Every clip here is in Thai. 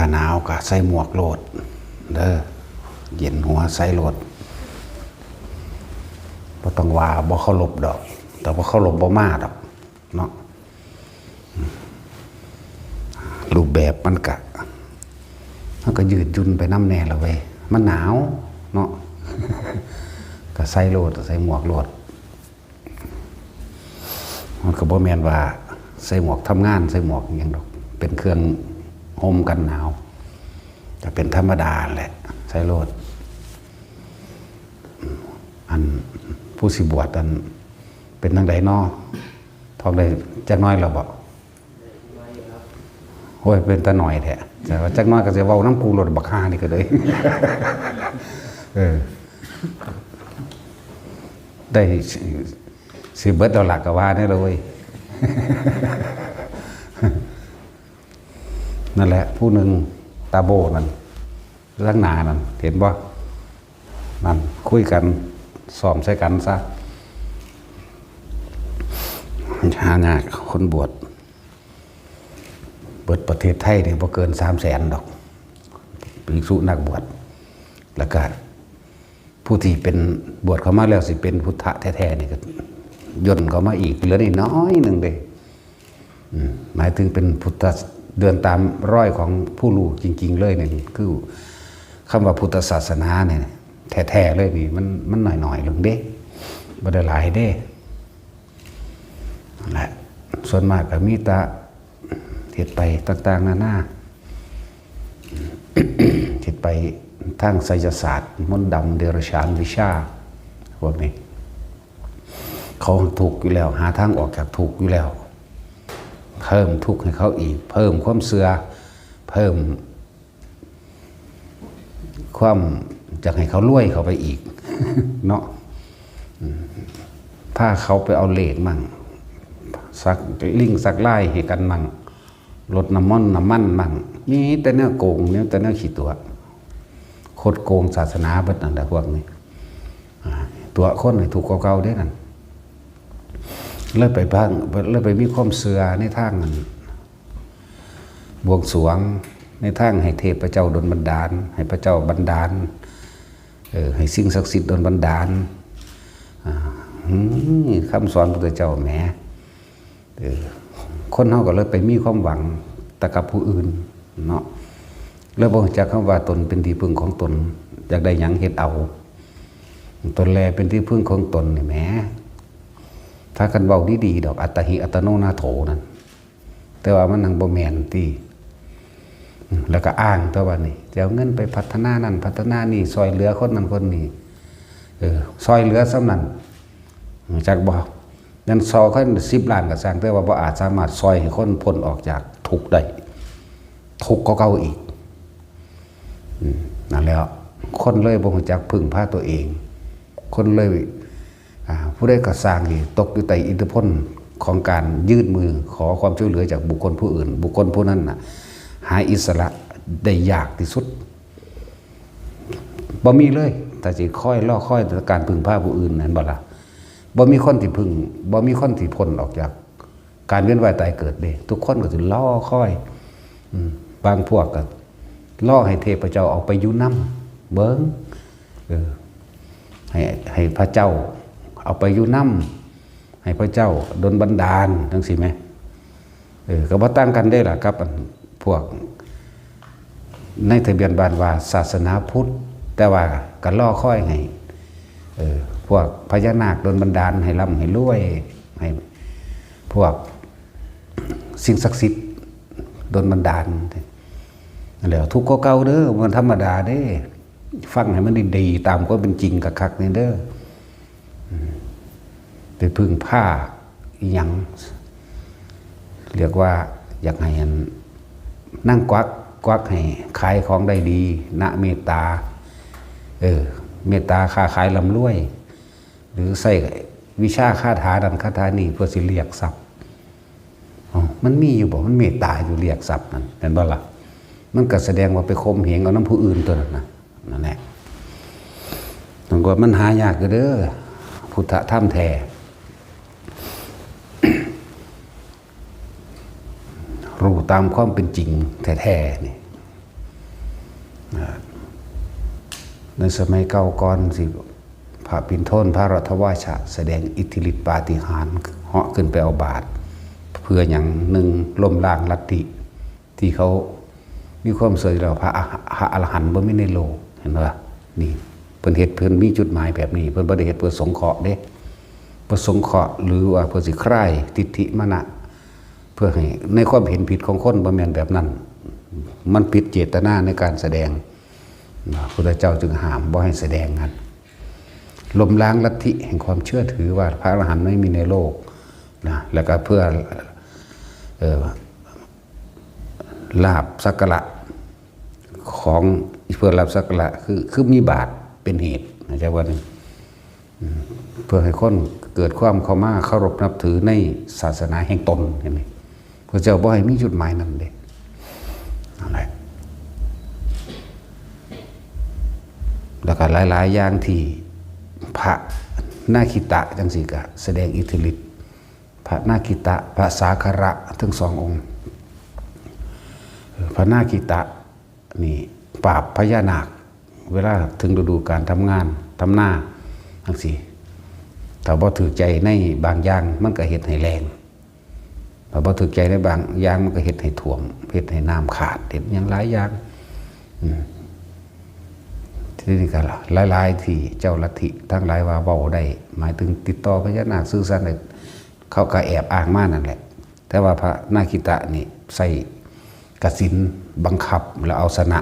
ขาหนาวก็ใส่หมวกโลดเด้อเย็นหัวใส่โลดบ่ต้องว่าบ่เคารพดอกแต่บ่เคารพบ่มาดอกเนาะรูปแบบมันก็ยืดยุ่นไปน้ำแน่ละเว้ยมันหนาวเนาะ ก็ใส่โลดใส่หมวกโลดมันก็บ่แม่นว่าใส่หมวกทำงานใส่หมวกอย่างดอกเป็นเครื่องห่มกันหนาวจะเป็นธรรมดาแหละใส่โลดอันผู้สิบวชอันเป็นทางใดน้อทองได้จักน้อยเราบอกโอ้ยเป็นตาหน่อยแท้แต่ว่าจักน้อยก็จะเว้าน้ำกูรถบักฮานี่ก็เลยได้สิเบิดเอาหลักกับว่านี่เลยนั่นแหละผู้หนึ่งตาโบนั่นเรื่องหนานั่นเห็นบ่นั่นคุยกันซ้อมใส่กันซะหางานคนบวชเบิดประเทศไทยเนี่ยพอเกิน300,000 ดอกภิกษุนักบวชแล้วก็ผู้ที่เป็นบวชเข้ามาแล้วสิเป็นพุทธะแท้ๆนี่ก็ย่นเข้ามาอีกเหลือนิดน้อยหนึ่งเลยหมายถึงเป็นพุทธเดินตามร้อยของผู้รู้จริงๆเลยเนี่ยคือคำว่าพุทธศาสนาเนี่ยแท้ๆเลยนี่มันหน่อยๆลงเด้บ่ได้หลายเด้แหละส่วนมากก็มีแต่เฮ็ดไปต่างๆนานาเฮ็ดไปทางไสยศาสตร์มนต์ดำเดรัจฉานวิชาพวกนี้เขาถูกอยู่แล้วหาทางออกจากถูกอยู่แล้วเพิ่มทุกข์ให้เขาอีกเพิ่มความเสื่อเพิ่มความอยากให้เขารวยเขาไปอีก เนาะถ้าเขาไปเอาเลขมั่งสักลิงสักไล่ให้กันมั่งลดน้ำมันมั่งนี่แต่เนื้อโกงนี่แต่เนื้อขี้ตัวโคตรโกงศาสนาเบิดนั่นแหละพวกนี้ตัวคนถูกเก่าๆได้นั่นเลิกไปบ้างเลิกไปมีความเสื่อในทางนั้นบวงสรวงในทางให้เทพเจ้าดลบันดาลให้พระเจ้าบันดาลให้สิ่งศักดิ์สิทธิ์ดลบันดาลคำสอนพระเจ้าแหมคนเฮาก็เลยไปมีความหวังแต่กับผู้อื่นเนาะแล้วบ่รู้จักคำว่าตนเป็นที่พึ่งของตนอยากได้หยังเฮ็ดเอาตนแลเป็นที่พึ่งของตนนี่แหมถ้ากันเว้าดีๆดอกอัตหิอัตโนนาโถนั่นแต่ว่ามันนังบ่แม่นติแล้วก็อ้างตัวว่านี่จะเอาเงินไปพัฒนานั่นพัฒนานี่ซอยเหลือคนนั้นคนนี้ซอยเหลือสำนั้นจักบ่นั่นซอยคน10 ล้านก็สร้างแต่ว่าบ่อาจสามารถซอยให้คนพ้นออกจากทุกข์ได้ทุกข์ก็เก่าอีกนั่นแล้วคนเลยบ่รู้จักพึ่งพาตัวเองคนเลยผู้ใดก็สร้างที่ตกอยู่ใต้อิทธิพลของการยื่นมือขอความช่วยเหลือจากบุคคลผู้อื่นบุคคลผู้นั้นน่ะหาอิสระได้ยากที่สุดบ่มีเลยแต่สิค่อยล่อค่อยการพึ่งพาผู้อื่นนั่นบ่ล่ะบ่มีคนที่พึ่งบ่มีคนที่พ้นออกจากการเวียนว่ายตายเกิดเด้ทุกคนก็สิล่อค่อยบางพวกก็ล่อให้เทพเจ้าออกไปอยู่นำเบิ่งให้พระเจ้าเอาไปอยู่นำให้พระเจ้าดลบันดาลจังซี่แหมก็บ่ต่างกันได้ล่ะครับพวกในทะเบียนบ้านว่าศาสนาพุทธแต่ว่าก็ล่อค่อยให้พวกพญานาคดลบันดาลให้ร่ำให้รวยให้พวกสิ่งศักดิ์สิทธิ์ดลบันดาลแล้วทุกข์ก็เก่าเด้อมันธรรมดาเด้ฟังให้มันดีๆตามความเป็นจริงคักๆนี่เด้อไปพึ่งผ้าอีหยังเรียกว่าอยากให้นั่งกวักให้ขายของได้ดีณเมตตาเมตตาค้าขายร่ำรวยหรือใส่วิชาคาถาดันคาถานี่เพื่อสิเรียกทรัพย์มันมีอยู่บ่มันเมตตาอยู่เรียกทรัพย์นั่นเห็นบ่ล่ะมันก็แสดงว่าไปข่มเหงเอาน้ำผู้อื่นตัวนั้นนะนั่นแหละถึงว่ามันหายากเด้อพุทธธรรมแท้รู้ตามความเป็นจริงแท้ๆนี่ ในสมัยเก่าก่อนสิพระปิ่นโทนพระรัตวาชะแสดงอิทธิฤทธิปาฏิหาริย์เหาะขึ้นไปเอาบาตรเพื่ออย่างหนึ่งล้มล้างลัทธิที่เขามีความเสื่อมเราพระอรหันต์บ่มีในโลกเห็นป่ะนี่เพิ่นเฮ็ดเพิ่นมีจุดหมายแบบนี้เพิ่นบ่ได้เฮ็ดเพื่อสงเคราะห์เด้เพื่อสงเคราะห์หรือว่าเพื่อสิคลายทิฏฐิมานะเพื่อให้ในความเห็นผิดของคนบ่แม่นแบบนั้นมันผิดเจตนาในการแสดงพระพุทธเจ้าจึงห้ามบ่ให้แสดงกันล้มล้างลัทธิแห่งความเชื่อถือว่าพระอรหันต์ไม่มีในโลกนะแล้วก็เพื่อลาภสักการะของเพื่อลาภสักการะคือมีบาตรเป็นเหตุนะจ๊ะว่าเพื่อให้คนเกิดความเข้ามาเคารพนับถือในศาสนาแห่งตนเห็นไหมพระเจ้าบ่ให้มีจุดหมายนั้นเด้อะไรแล้วก็หลายๆอย่างที่พระนาคิตะจังสิกะแสดงอิทธิฤทธิ์พระนาคิตะพระสาคระทั้งสององค์พระนาคิตะนี่ปราบพญานาคเวลาถึงฤดูการทำงานทำหน้าทั้งสี่ถ้าบ่ถือใจในบางอย่างมันก็เฮ็ดให้แรงถ้าบ่ถือใจในบางอย่างมันก็เฮ็ดให้ถ่วมเฮ็ดให้น้ำขาดเฮ็ดอย่างหลายอย่างที่นี่ก็หลายๆที่เจ้าลัทธิทั้งหลายว่าเว้าได้หมายถึงติดต่อพญานาคสื่อสารได้เขาก็แอบอ้างมานั่นแหละแต่ว่าพระนาคิตะนี่ใส่กสิณบังคับแล้วเอาชนะ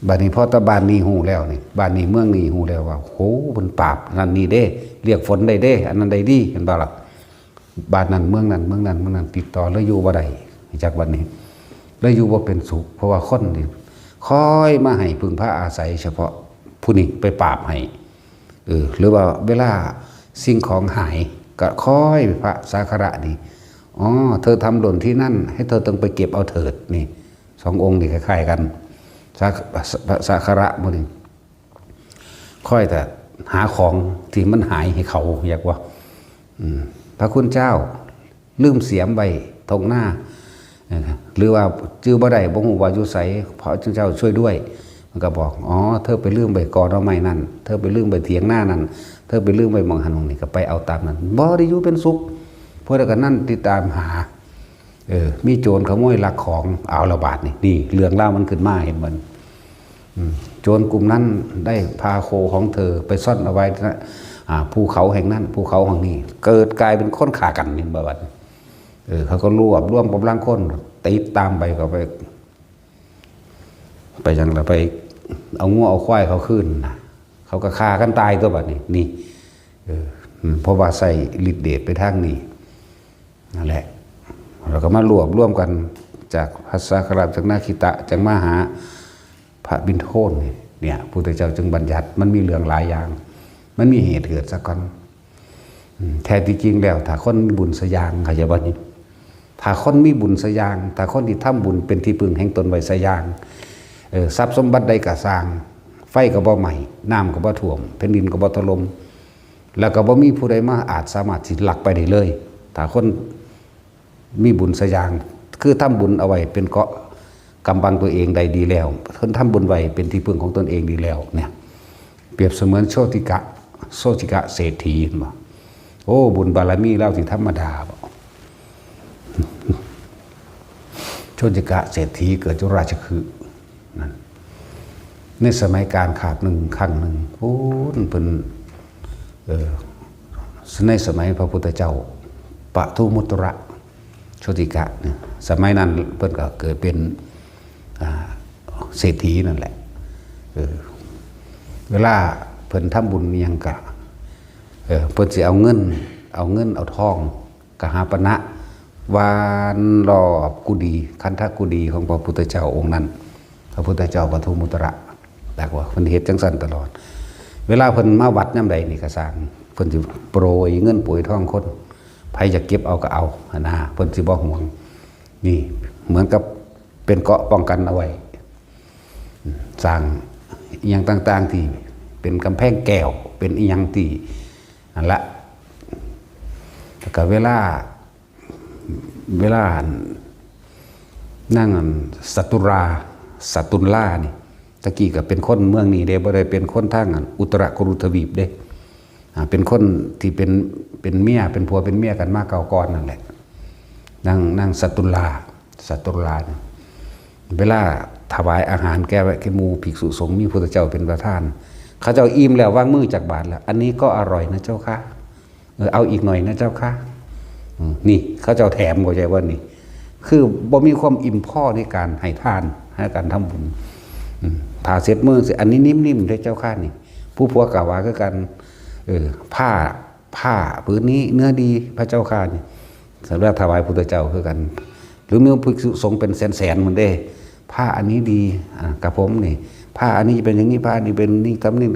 บ้านนี้พอตะบ้านนี้หูแล้วนี่บ้านนี้เมืองนี้หูแล้วว่าโหมันปราบนั่นนี่เด้เรียกฝนได้เด้อันนั้นได้ดีเห็นบ่ล่ะบ้านนั้นเมืองนั้นติดต่อแล้วอยู่บ่ได้จากวันนี้แล้วอยู่บ่เป็นสุขเพราะว่าคนนี่คอยมาให้พึ่งพาอาศัยเฉพาะผู้นี้ไปปราบให้หรือว่าเวลาสิ่งของหายก็คอยพระสาคระนี่อ๋อเธอทำหล่นที่นั่นให้เธอต้องไปเก็บเอาเถิดนี่สององค์นี่คล้ายๆกันสาคระพวกนี้ค่อยแต่หาของที่มันหายให้เขาอยากว่าพระคุณเจ้าลืมเสียมไว้ตรงหน้าหรือว่าจื้อบ่ได้บ่ฮู้ว่าอยู่ไสพระเจ้าช่วยด้วยมันก็บอกอ๋อเธอไปลืมไปกอดเอาไม้นั่นเธอไปลืมไปเถียงหน้านั่นเธอไปลืมไปมองหันมองนี่ก็ไปเอาตามนั้นบ่ได้อยู่เป็นสุขเพราะแล้วก็นั่นติดตามหามีโจรขโมยลักของเอาระบาดนี่เรื่องเล่ามันขึ้นมาเห็นมันโจรกลุ่มนั้นได้พาโคของเธอไปซ่อนเอาไว้ภูเขาแห่งนั้นภูเขาแห่งนี้เกิดกลายเป็นคนขากันนี่บ่บัดเขาก็ร่วมกำลังคนติดตามไปก็ไปยังละไปเอางัวเอาควายเขาขึ้นนะเขาก็ฆ่ากันตายตัวบัดนี่เพราะว่าใส่ฤทธิ์เดชไปทางนี้นั่นแหละเราก็มารวบรวมกันจากพระสาคระจากนาคิตะจากมหาพระบิณโทนเนี่ยพุทธเจ้าจึงบัญญัติมันมีเรื่องหลายอย่างมันมีเหตุเกิดสักก่อนแท้ที่จริงแล้วถ้าคนมีบุญสยางเขาจะบอกนี้ถ้าคนมีบุญสยางถ้าคนที่ทำบุญเป็นที่พึ่งแห่งตนไว้สยางทรัพย์สมบัติใดก็สร้างไฟก็บ่ไหม้น้ำก็บ่ท่วมแผ่นดินก็บ่ถล่มแล้วก็บ่มีผู้ใดมาอาจสามารถสิลักไปได้เลยถ้าคนมีบุญสยางคือทำบุญเอาไว้เป็นเกาะกำบังตัวเองได้ดีแล้วคนทำบุญไว้เป็นที่พึ่งของตนเองดีแล้วเนี่ยเปรียบเสมือนโชติกะเศรษฐีบ่โอ้บุญบารมีเล่าสิธรรมดาบ่โชติกะเศรษฐีเกิดจุราชคฤห์นั่นในสมัยการขาดหนึ่งครั้งหนึ่งโอ้เป็นในสมัยพระพุทธเจ้าปทุมุตระโชติกะเนี่ยสมัยนั้นเพิ่นก็เกิดเป็นเศรษฐีนั่นแหละเวลาเพิ่นทำบุญยังกะเพิ่นสิเอาเงินเอาทองกหาปณะวานรอบกุฏิคันธกุฏิของพระพุทธเจ้าองค์นั้นพระพุทธเจ้าปทุมุตระแต่ว่าเพิ่นเฮ็ดจังซั่นตลอดเวลาเพิ่นมาวัดยามใดนี่ก็สร้างเพิ่นสิโปรยเงินโปรยทองคนใครจะเก็บเอาก็เอานะเพิ่นสิบ่ห่วงนี่เหมือนกับเป็นเกราะป้องกันเอาไว้สร้างอีหยังต่างๆที่เป็นกำแพงแก้วเป็นอีหยังที่นั่นละแล้วก็เวลานั่งสัตุรา สัตุลล่านี่ตะกี้ก็เป็นคนเมืองนี้เด้บ่ได้เป็นคนทางอุตรกุรุทวีปเด้เป็นคนที่เป็นเมียเป็นผัวเป็นเมียกันมาเก่าก่อนนั่นแหละนางสัตุลลาเวลาถวายอาหารแก่หมู่ภิกษุสงฆ์มีพระพุทธเจ้าเป็นประธานเขาเจ้าอิ่มแล้ววางมือจากบาตรแล้วอันนี้ก็อร่อยนะเจ้าค่ะเอาอีกหน่อยนะเจ้าค่ะนี่เขาเจ้าแถมเข้าใจว่านี่คือบ่มีความอิ่มพอในการให้ทานให้การทำบุญผ่าเสร็จมือเสร็จอันนี้นิ่มๆได้เจ้าค่ะนี่ผู้ผัวกล่าวว่าคือกันผ้าผืนนี้เนื้อดีพระเจ้าค่ะนี่สำหรับถวายพุทธเจ้าคือกัน หรือมีภิกษุสงฆ์เป็นแสนๆมันได้ผ้าอันนี้ดีกับผมนี่ผ้าอันนี้เป็นอย่างนี้ผ้านี้เป็นนี่ทำนี่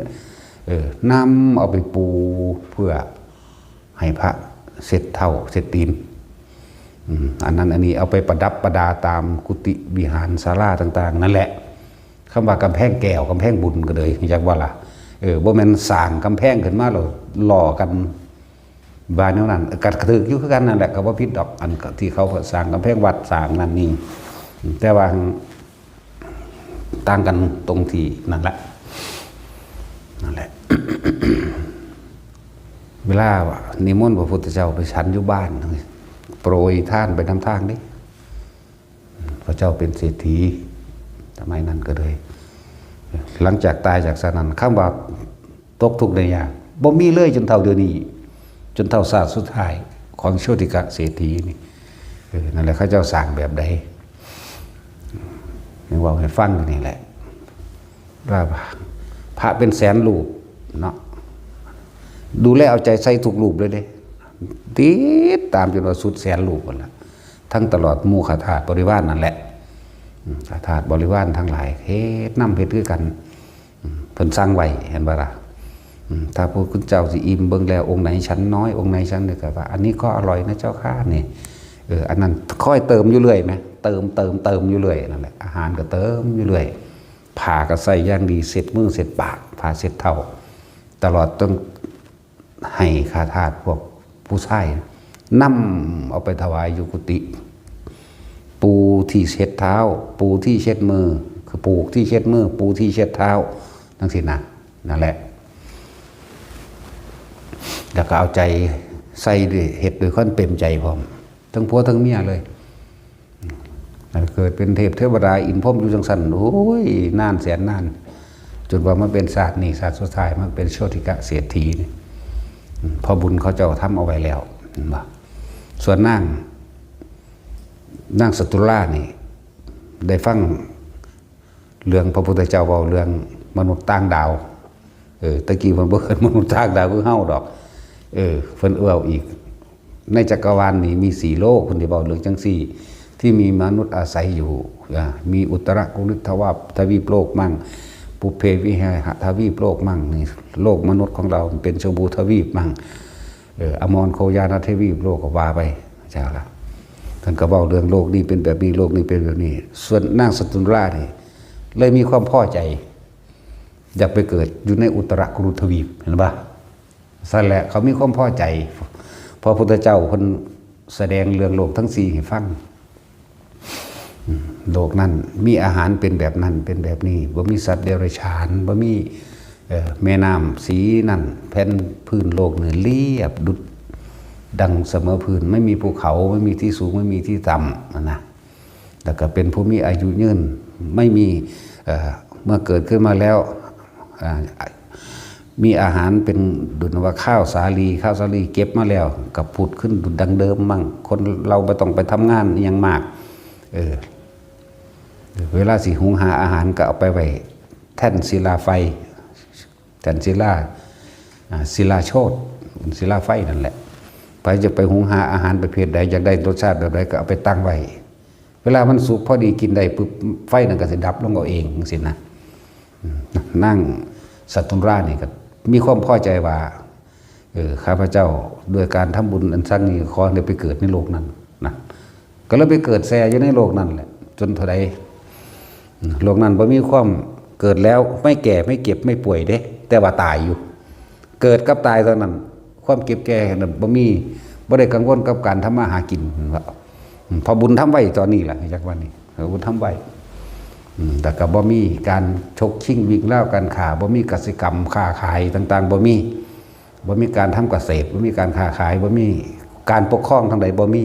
นำเอาไปปูเพื่อให้พระเสร็จเท่าเสร็จตีนอันนั้นอันนี้เอาไปประดับประดาตามกุฏิวิหารศาลาต่างๆนั่นแหละคำว่ากำแพงแก้วกำแพงบุญก็เลยอยากว่าล่ะบ่แม่นสร้างกำแพงขึ้นมาหล่อกันบานนั้นกัดกระถืออยู่คือกันนั่นแหละก็บ่ผิดดอกอันที่เขาสร้างกำแพงวัดสร้างนั่นนี่แต่ว่าต่างกันตรงที่นั่นแหละ เวลานิมนต์พระพุทธเจ้าไปฉันอยู่บ้านโปรยท่านไปนำทางนี่พระเจ้าเป็นเศรษฐีทำไมนั่นก็เลยหลังจากตายจากสนันข้ามว่าตกทุกข์ในยากบ่มีเลยจนเท่าเดี๋ยวนี้จนเท่าศาสตร์สุดท้ายของโชติกะเศรษฐีนี่นั่นแหละเขาเจ้าสร้างแบบใดนี่ว่าให้ฟังนี่แหละว่าพระเป็นแสนรูปเนาะดูแลเอาใจใส่ทุกรูปเลยเด้ติดตามจนว่าสุดแสนรูปหมดละทั้งตลอดหมู่ขาถาบริวารนั่นแหละขาถาบริวารทั้งหลายเฮ็ดน้ำเฮ็ดคือกันเพิ่นสร้างไว้เห็นบ่ล่ะถ้าพระคุณเจ้าสิอิ่มเบิ่งแล้วองค์ไหนชั้นน้อยองค์ไหนชั้นนี่ก็ว่าอันนี้ก็อร่อยนะเจ้าข้านี่อันนั้นค่อยเติมอยู่เรื่อยไหมเติมอยู่เรื่อยนั่นแหละอาหารก็เติมอยู่เรื่อยผ่าก็ใส่อย่างดีเสร็จมือเสร็จปากผ่าเสร็จเท่าตลอดต้องให้คาถาพวกผู้ชายนำเอาไปถวายอยู่กุฏิปูที่เช็ดเท้าปูที่เช็ดมือคือปูที่เช็ดมือปูที่เช็ดเท้าทั้งสิ้นนั่นแหละแล้วก็เอาใจใส่ด้วยเห็ดด้วยความเต็มใจพร้อมทั้งผัวทั้งเมียเลยเกิดเป็นเทพเทวดาอินพรหมอยู่จังสันโอ้ยนานแสนนานจนว่ามันเป็นศาสตร์นี่ศาสตร์สุดท้ายมันเป็นโชติกะเศรษฐีนี่พอบุญเขาเจ้าทำเอาไว้แล้วส่วนนั่งสัตุล่านี่ได้ฟังเรื่องพระพุทธเจ้าบอกเรื่องมนุษย์ต่างดาวตะกี้เพิ่นบ่เคยมนุษย์ต่างดาวคือเฮาดอกเพิ่นเอาอีกในจักรวาลนี้มี4โลกเพิ่นได้บอกเรื่องจังซี่ที่มีมนุษย์อาศัยอยู่มีอุตรกุรุทวทวีปโลกมั่งปุเพวิหะทวีปโลกมั่งนี่โลกมนุษย์ของเราเป็นชมพูทวีปมั่งอมรโคยานทวีปโลกก็ว่าไปเจ้าละท่านก็บอกเรื่องโลกนี้เป็นแบบนี้โลกนี้เป็นแบบนี้ส่วนนางสัตุลานี่เลยมีความพอใจอยากไปเกิดอยู่ในอุตรกุรุทวีปเห็นปะนั่นแหละเขามีความพอใจพอพระพุทธเจ้าคนแสดงเรื่องโลกทั้ง4ให้ฟังโลกนั้นมีอาหารเป็นแบบนั้นเป็นแบบนี้บ่มีสัตว์เดรัจฉานบ่มีแม่น้ำสีนั่นแผ่นพื้นโลกเนี่ยเรียบดุจดังเสมอพื้นไม่มีภูเขาไม่มีที่สูงไม่มีที่ต่ำนะแล้วก็เป็นผู้มีอายุยืนไม่มีเมื่อเกิดขึ้นมาแล้วมีอาหารเป็นดุจว่าข้าวสาลีเก็บมาแล้วกับผุดขึ้นดุจดังเดิมมั่งคนเราไม่ต้องไปทำงานอย่างมากเวลาสิหุงหาอาหารก็เอาไปไว้แท่นศิลาไฟแท่นศิลาโชติศิลาไฟนั่นแหละไปจะไปหุงหาอาหารประเภทใดอยากได้รสชาติแบบใดก็เอาไปตั้งไว้เวลามันสุกพอดีกินได้ปุ๊บไฟนั่นก็จะดับลงเอาเองสินะนั่งสัตุรานี่ก็มีความพอใจว่าข้าพเจ้าด้วยการทำบุญอันสั้นนี้ขอได้ไปเกิดในโลกนั้นนะก็เลยไปเกิดแซ่อยู่ในโลกนั้นแหละจนเท่าใดโลกนั้นบ่มีความเกิดแล้วไม่แก่ไม่เก็บไม่ป่วยเด้แต่ว่าตายอยู่เกิดกับตายเท่านั้นความเก็บแก่นั้นบ่ได้กังวลกับการทำมาหากินว่าพอบุญทำไว้ตอนนี้แหละจากวันนี้บุญทำไว้ แต่ก็บ่มีการชกชิงวิ่งเล่ากันขาบ่มีกสิกรรมค้าขายต่างๆบ่มีการทำเกษตรบ่มีการค้าขายบ่มีการปกครองทางใดบ่มี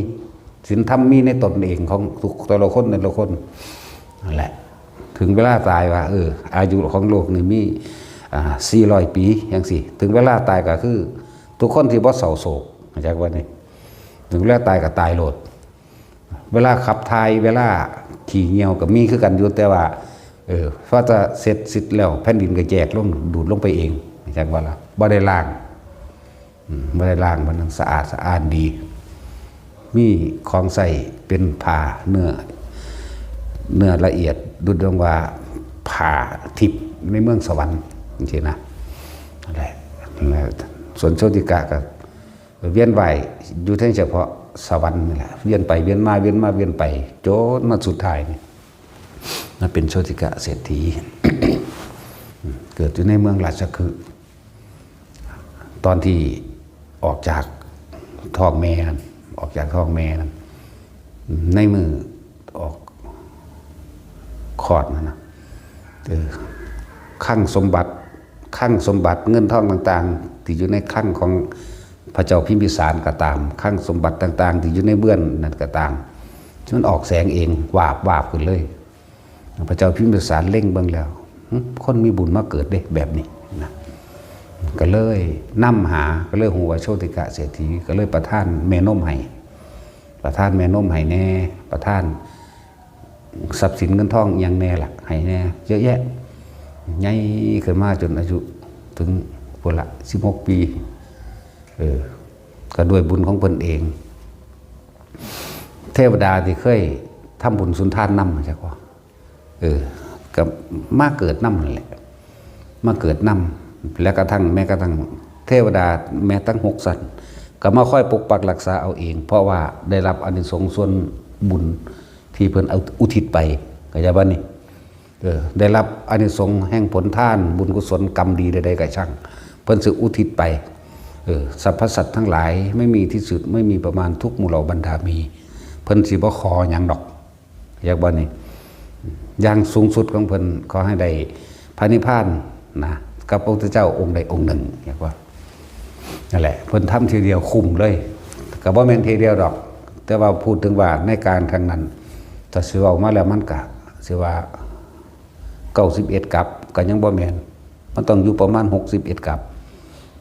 ศีลธรรมมีในตนเองของทุกแต่ละคนนั่นแหละถึงเวลาตายว่าอายุของโลกนี่มี400 ปีอย่างสิถึงเวลาตายก็คือทุกคนที่บ่เศร้าโศกจากว่านี่ถึงเวลาตายก็ตายโลดเวลาขับถ่ายเวลาขี่เหี่ยวก็มีคือกันอยู่แต่ว่าพอจะเสร็จสิ้นแล้วแผ่นดินก็แยกลงดูดลงไปเองจากว่าล่ะบ่ได้ล้างมันสะอาดดีมีของใส่เป็นผ้าเนื้อละเอียดดุจดังว่าผ่าทิพย์ในเมืองสวรรค์จริงๆนะนั่นแหละส่วนโชติกะก็เวียนไหวอยู่ทั้งเฉพาะสวรรค์นี่แหละเวียนไปเวียนไปจนมาสุดท้ายนี่นั่นเป็นโชติกะเศรษฐี เกิดอยู่ในเมืองราชคฤห์ตอนที่ออกจากท้องแม่นั้นในมือออกคลอดนะคลังสมบัติเงินทองต่างๆที่อยู่ในคลังของพระเจ้าพิมพิสารก็ตามคลังสมบัติต่างๆที่อยู่ในเบื้องนั่นก็ตามมันออกแสงเองวาบขึ้นเลยพระเจ้าพิมพิสารเล่งเบิ่งแล้วคนมีบุญมาเกิดเด้แบบนี้นะก็เลยก็เลยหัวโชติกะเศรษฐีก็เลยประทานแม่นมให้แน่ประทานทรัพย์สินเงินทองอย่างแน่ล่ะให้แน่เยอะแยะใหญ่ขึ้นมาจนอายุถึงพุ่นละ16 ปีก็ด้วยบุญของเพิ่นเองเทวดาที่เคยทำบุญสุนทานนำจักว่าก็มาเกิดนำนั่นแหละมาเกิดนำและแม้กระทั่งเทวดาแม้ตั้ง6 สัตว์ก็มาค่อยปกปักรักษาเอาเองเพราะว่าได้รับอานิสงส์ส่วนบุญที่เพิ่นเอาอุทิศไปก็จะว่านี่ได้รับอานิสงส์แห่งผลทานบุญกุศลกรรมดีใดๆก็ช่างเพิ่นสึกอุทิศไปสรรพสัตว์ทั้งหลายไม่มีที่สุดไม่มีประมาณทุกหมู่เหล่าบรรดามีเพิ่นสิบ่ขอหยังดอกอยากบ่นี่อย่างสูงสุดของเพิ่นขอให้ได้พระนิพพานนะกับพระพุทธเจ้าองค์ใดองค์หนึ่งอยากว่านั่นแหละเพิ่นทำทีเดียวคุ้มเลยก็บ่แม่นทีเดียวดอกแต่ว่าพูดถึงว่าในการครั้งนั้นถ้าสิเว้ามาแล้วมันก็สิว่า91 กับก็ยังบ่แม่นมันต้องอยู่ประมาณ61 กับ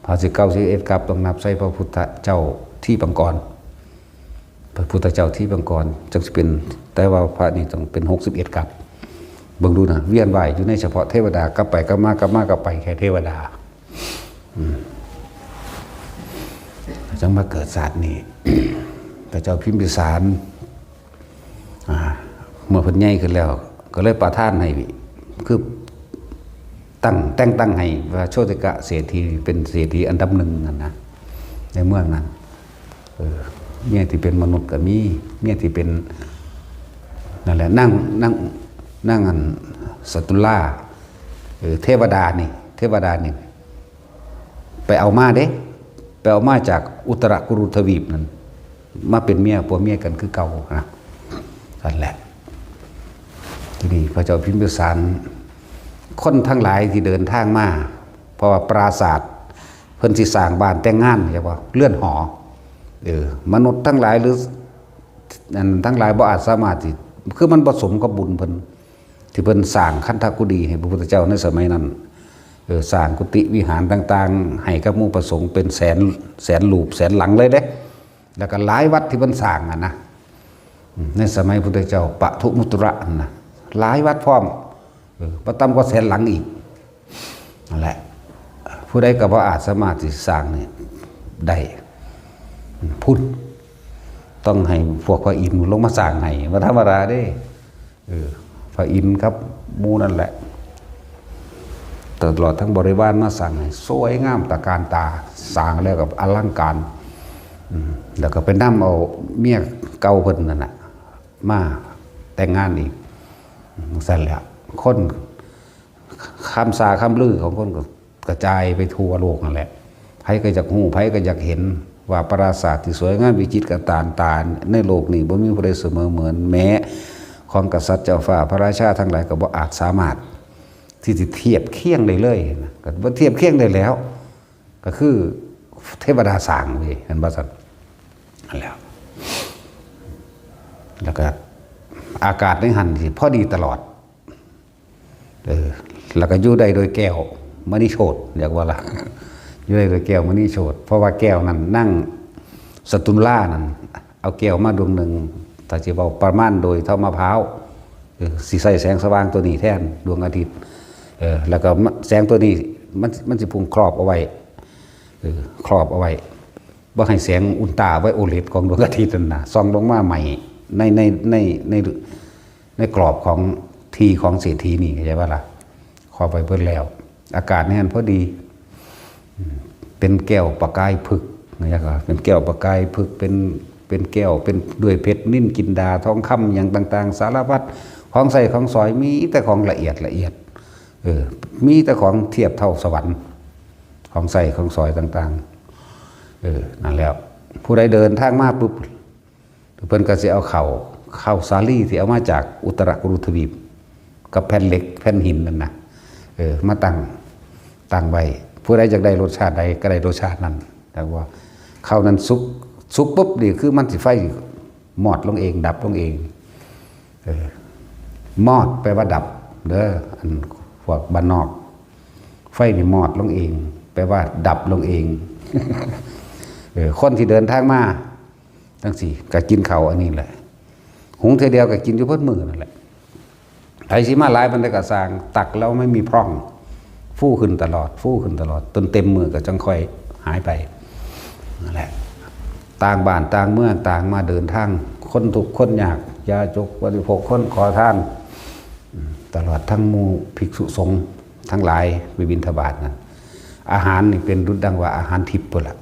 พอสิ91 กับต้องนับใส่พระพุทธเจ้าที่ปังกรพระพุทธเจ้าที่ปังกรจังสิเป็นแต่ว่าพระนี่ต้องเป็น61 กับเบิ่งดูนะเวียนว่ายอยู่ในเฉพาะเทวดากลับไปกลับมาไปแค่เทวดาจังมาเกิดศาสตร์นี้ พระเจ้าพิมพิสารเมื่อเพิ่นใหญ่ขึ้นแล้วก็เลยประทานให้คือแต่งตั้งให้ว่าโชติกะเศรษฐีเป็นเศรษฐีอันดับ 1นั่นนะในเมืองนั้นเมียที่เป็นมนุษย์ก็มีเมียที่เป็นนั่นแหละนั่งอันสัตุลาเทวดานี่ไปเอามาจากอุตรกุรุทวีปนั่นมาเป็นผัวเมียกันคือเก่านะนั่นแหละทีนี้พระเจ้าพิมพิสารคนทั้งหลายที่เดินทางมาเพราะว่าปราสาทเพิ่นสิสร้างบ้านแต่งงานใช่ป่ะเลื่อนหอมนุษย์ทั้งหลายหรือทั้งหลายบ่อาจสามารถที่คือมันผสมกับบุญเพิ่นที่เพิ่นสร้างคันธกุฎีให้พระพุทธเจ้าในสมัยนั้นสร้างกุฏิวิหารต่างๆให้กับหมู่ประสงค์เป็นแสนรูปแสนหลังเลยเด้แล้วก็หลายวัดที่เพิ่นสร้างนะในสมัยพุทธเจ้าปทุมุตระนะหลายวัดพร้อมบ่ต่ำกว่าแสนหลังอีกนั่นแหละผู้ใดก็บ่อาจสามารถที่สร้างนี่ได้พุทธต้องให้พวกพระอินทร์ลงมาสร้างให้บ่ธรรมดาเด้พระอินทร์ครับหมู่นั่นแหละตลอดทั้งบริวารมาสร้างให้สวยงามตระการตาสร้างแล้วกับอลังการแล้วก็ไปนำเอาเมียเก่าเพิ่นนั่นน่ะมาแต่งงานอีกสั่นแหละคนคำสาคำลือของคนก็กระจายไปทั่วโลกนั่นแหละไผก็อยากฮู้ไผก็อยากเห็นว่าปราสาทที่สวยงามวิจิตรกตาในโลกนี้บ่มีผู้ใดเสมอเหมือนแม้ ของกษัตริย์เจ้าฟ้าพระราชาทั้งหลายก็บ่อาจสามารถที่จะเทียบเคียงได้เลยนะก็บ่เทียบเคียงได้แล้วก็คือเทวดาสร้างเว้ยเห็นบ่ซั่นนั่นแหละแล้วก็อากาศในหันสิพอดีตลอดแล้วก็อยู่ได้โดยแก้วมณีโชติเรียกว่าล่ะอยู่ได้โดยแก้วมณีโชติเพราะว่าแก้วนั้นนั่งสตุลล่านั่นเอาแก้วมาดวงหนึ่งถ้าจะบอกประมาณโดยเท่ามะพร้าวสีใส่แสงสว่างตัวนี้แทนดวงอาทิตย์แล้วก็แสงตัวนี้มันจะพุ่งครอบเอาไว้ครอบเอาไว้ว่าให้แสงอุลตราไวโอเลตของดวงอาทิตย์นั่นนะส่องลงมาใหม่ในกรอบของทีของเศรษฐีนี่เข้าใจป่ะล่ะครอบไปเพิ่นแล้วอากาศนี่พอดีเป็นแก้วประกายผึกนะครับเป็นแก้วประกายผึกเป็นแก้วเป็นด้วยเพชรนิ่นกินดาทองคำอย่างต่างๆสารพัดของใส่ของสอยมีแต่ของละเอียดมีแต่ของเทียบเท่าสวรรค์ของใส่ของสอยต่างๆนั่นแล้วผู้ใดเดินทางมาปุ๊บเพิ่นก็สิเอาเข้าสาลี่ที่เอามาจากอุตรกุรุทวีปกับแผ่นเหล็กแผ่นหินนั่นนะมาตั้งไว้ผู้ใดอยากได้รสชาติใดก็ได้รสชาตินั้นแต่ว่าข้าวนั้นสุกปุ๊บนี่คือมันสิไฟมอดลงเองดับลงเองมอดแปลว่าดับเด้ออันพวกบ้านนอกไฟนี่มอดลงเองแปลว่าดับลงเองคนที่เดินทางมาทั้งสี่ก็กินข้าวอันนี้แหละหุงเทเดียวก็กินอยู่เพิ่นมือนั่นแหละไอ้สิมาหลายมันได้กระสางตักแล้วไม่มีพร่องฟู่ขึ้นตลอดจนเต็มมือก็จังค่อยหายไปนั่นแหละต่างบ้านต่างเมืองต่างมาเดินทางคนทุกคนยากยาจกบริโภคคนขอทานตลอดทั้งหมู่ภิกษุสงฆ์ทั้งหลายไปบิณฑบาตนะอาหารนี่เป็นรุดดังว่าอาหารทิพย์พุ่นละ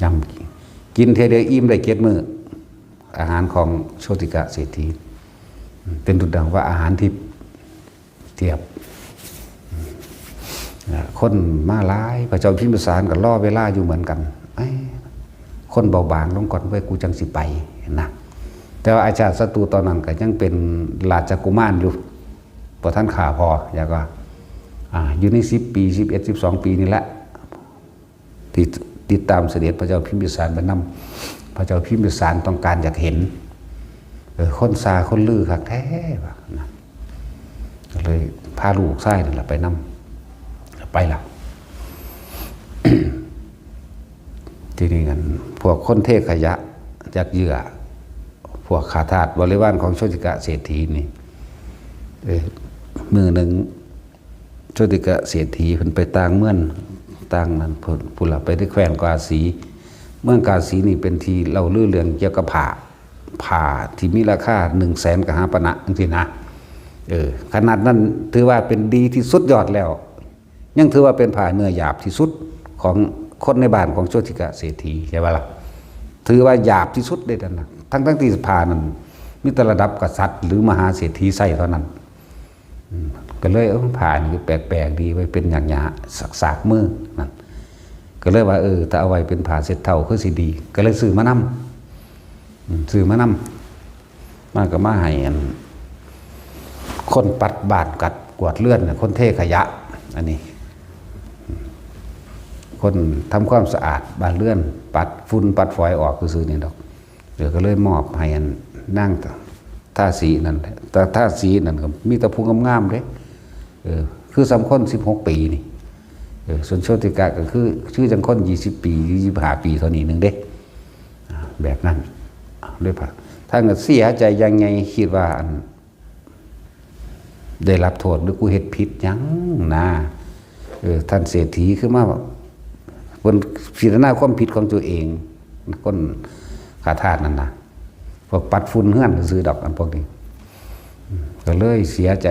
ยำกินเทเดียวอิ่มได้7 มื้ออาหารของโชติกะเศรษฐีเป็นรุดดังว่าอาหารทิพย์เทียบคนมาหลายพระเจ้าพิมพิสารก็ล่อเวลาอยู่เหมือนกันคนเบาบางลงก่อนไว้กูจังสิไปนะแต่ว่าอาชาติศัตรูตอนนั้นก็ยังเป็นราชกุมารอยู่พอท่านข่าพออยากว่าอยู่ใน10 ปี11 12 ปีนี่แหละที่ติดตามเสด็จพระเจ้าพิมพิสารไปนำพระเจ้าพิมพิสารต้องการอยากเห็นคนซาคนลือคักแท้นะก็เลยพาลูกชายนั่นแหละไปนำไปละ ทีนี้กันพวกคนเทขยะจากเหยื่อพวกขาทาสบริวารของโชติกะเศรษฐีนี่มือหนึ่งโชติกะเศรษฐีเพิ่นไปต่างเมืองต่างนั้นผู้ละไปที่แคว้นกาสีเมืองกาสีนี่เป็นที่เล่าเรื่องเกี่ยวกับผ้าที่มีราคา100,000 กหาปณะจริงๆนะขนาดนั้นถือว่าเป็นดีที่สุดยอดแล้วยังถือว่าเป็นผ้าเนื้อหยาบที่สุดของคนในบ้านของโชติกะเศรษฐีใช่ไหมล่ะถือว่าหยาบที่สุดเลยนะทั้งที่ผ้านั้นมีแต่ระดับกษัตริย์หรือมหาเศรษฐีใส่เท่านั้นก็เลยผ้านี่แปลกๆดีไว้เป็นอย่างหยาสากมือนั่นก็เลยว่าถ้าเอาไว้เป็นผ้าเสร็จเท่าคือสิดีก็เลยซื้อมานำมันก็มาให้คนปัดบาดกัดกวาดเลื่อนคนเทขยะอันนี้คนทำความสะอาดบ้านเลื่อนปัดฝุ่นปัดฝอยออกคือซื้อนี่ดอกเดี๋ยวก็เลยมอบให้นั่งท่าสีนั่นแต่ท่าสีนั่นก็มีแต่ผู้งามๆเลยคือสำคน16 ปีนี่ส่วนโชติกะก็คือชื่อจังคน20 ปี25 ปีเท่านี้นึงเด้แบบนั้นด้วยผ่าถ้าเกิดเสียใจยังไงคิดว่าได้รับโทษหรือกูเฮ็ดผิดยังนะท่านเศรษฐีคือมาคนพิจารณาความผิดของตัวเองคนขาทาสนั่นนะพวกปัดฝุ่นเฮือนซื้อดอกอันพวกนี้ก็เลยเสียใจ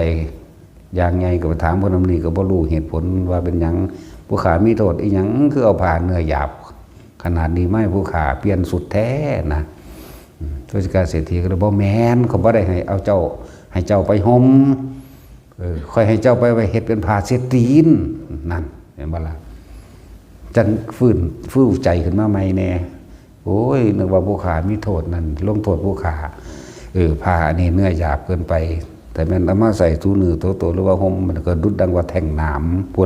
อย่างไงก็ไปถามพวกนั้นนี่ก็บ่รู้เหตุผลว่าเป็นหยังผู้ขามีโทษอีหยังคือเอาผ้าเนื้อหยาบขนาดนี้ไม่ผู้ขาเปลี่ยนสุดแท้นะโชติกะเศรษฐีก็เลยบ่แม่นเขาบ่ได้ให้เอาเจ้าให้เจ้าไปห่มค่อยให้เจ้าไปเฮ็ดเป็นผ้าเช็ดตีนนั่นเห็นบ่ล่ะจังฟื้นใจขึ้นมาใหม่แน่โอ้ยนึกว่าผู้ขามีโทษนั่นลงโทษผู้ขา ผ้าอันนี้เนื้อหยาบเกินไป แต่แม่นเอามาใส่ทูนือโตๆหรือว่าห่มมันก็ดุดดังว่าแท่งน้ำพูด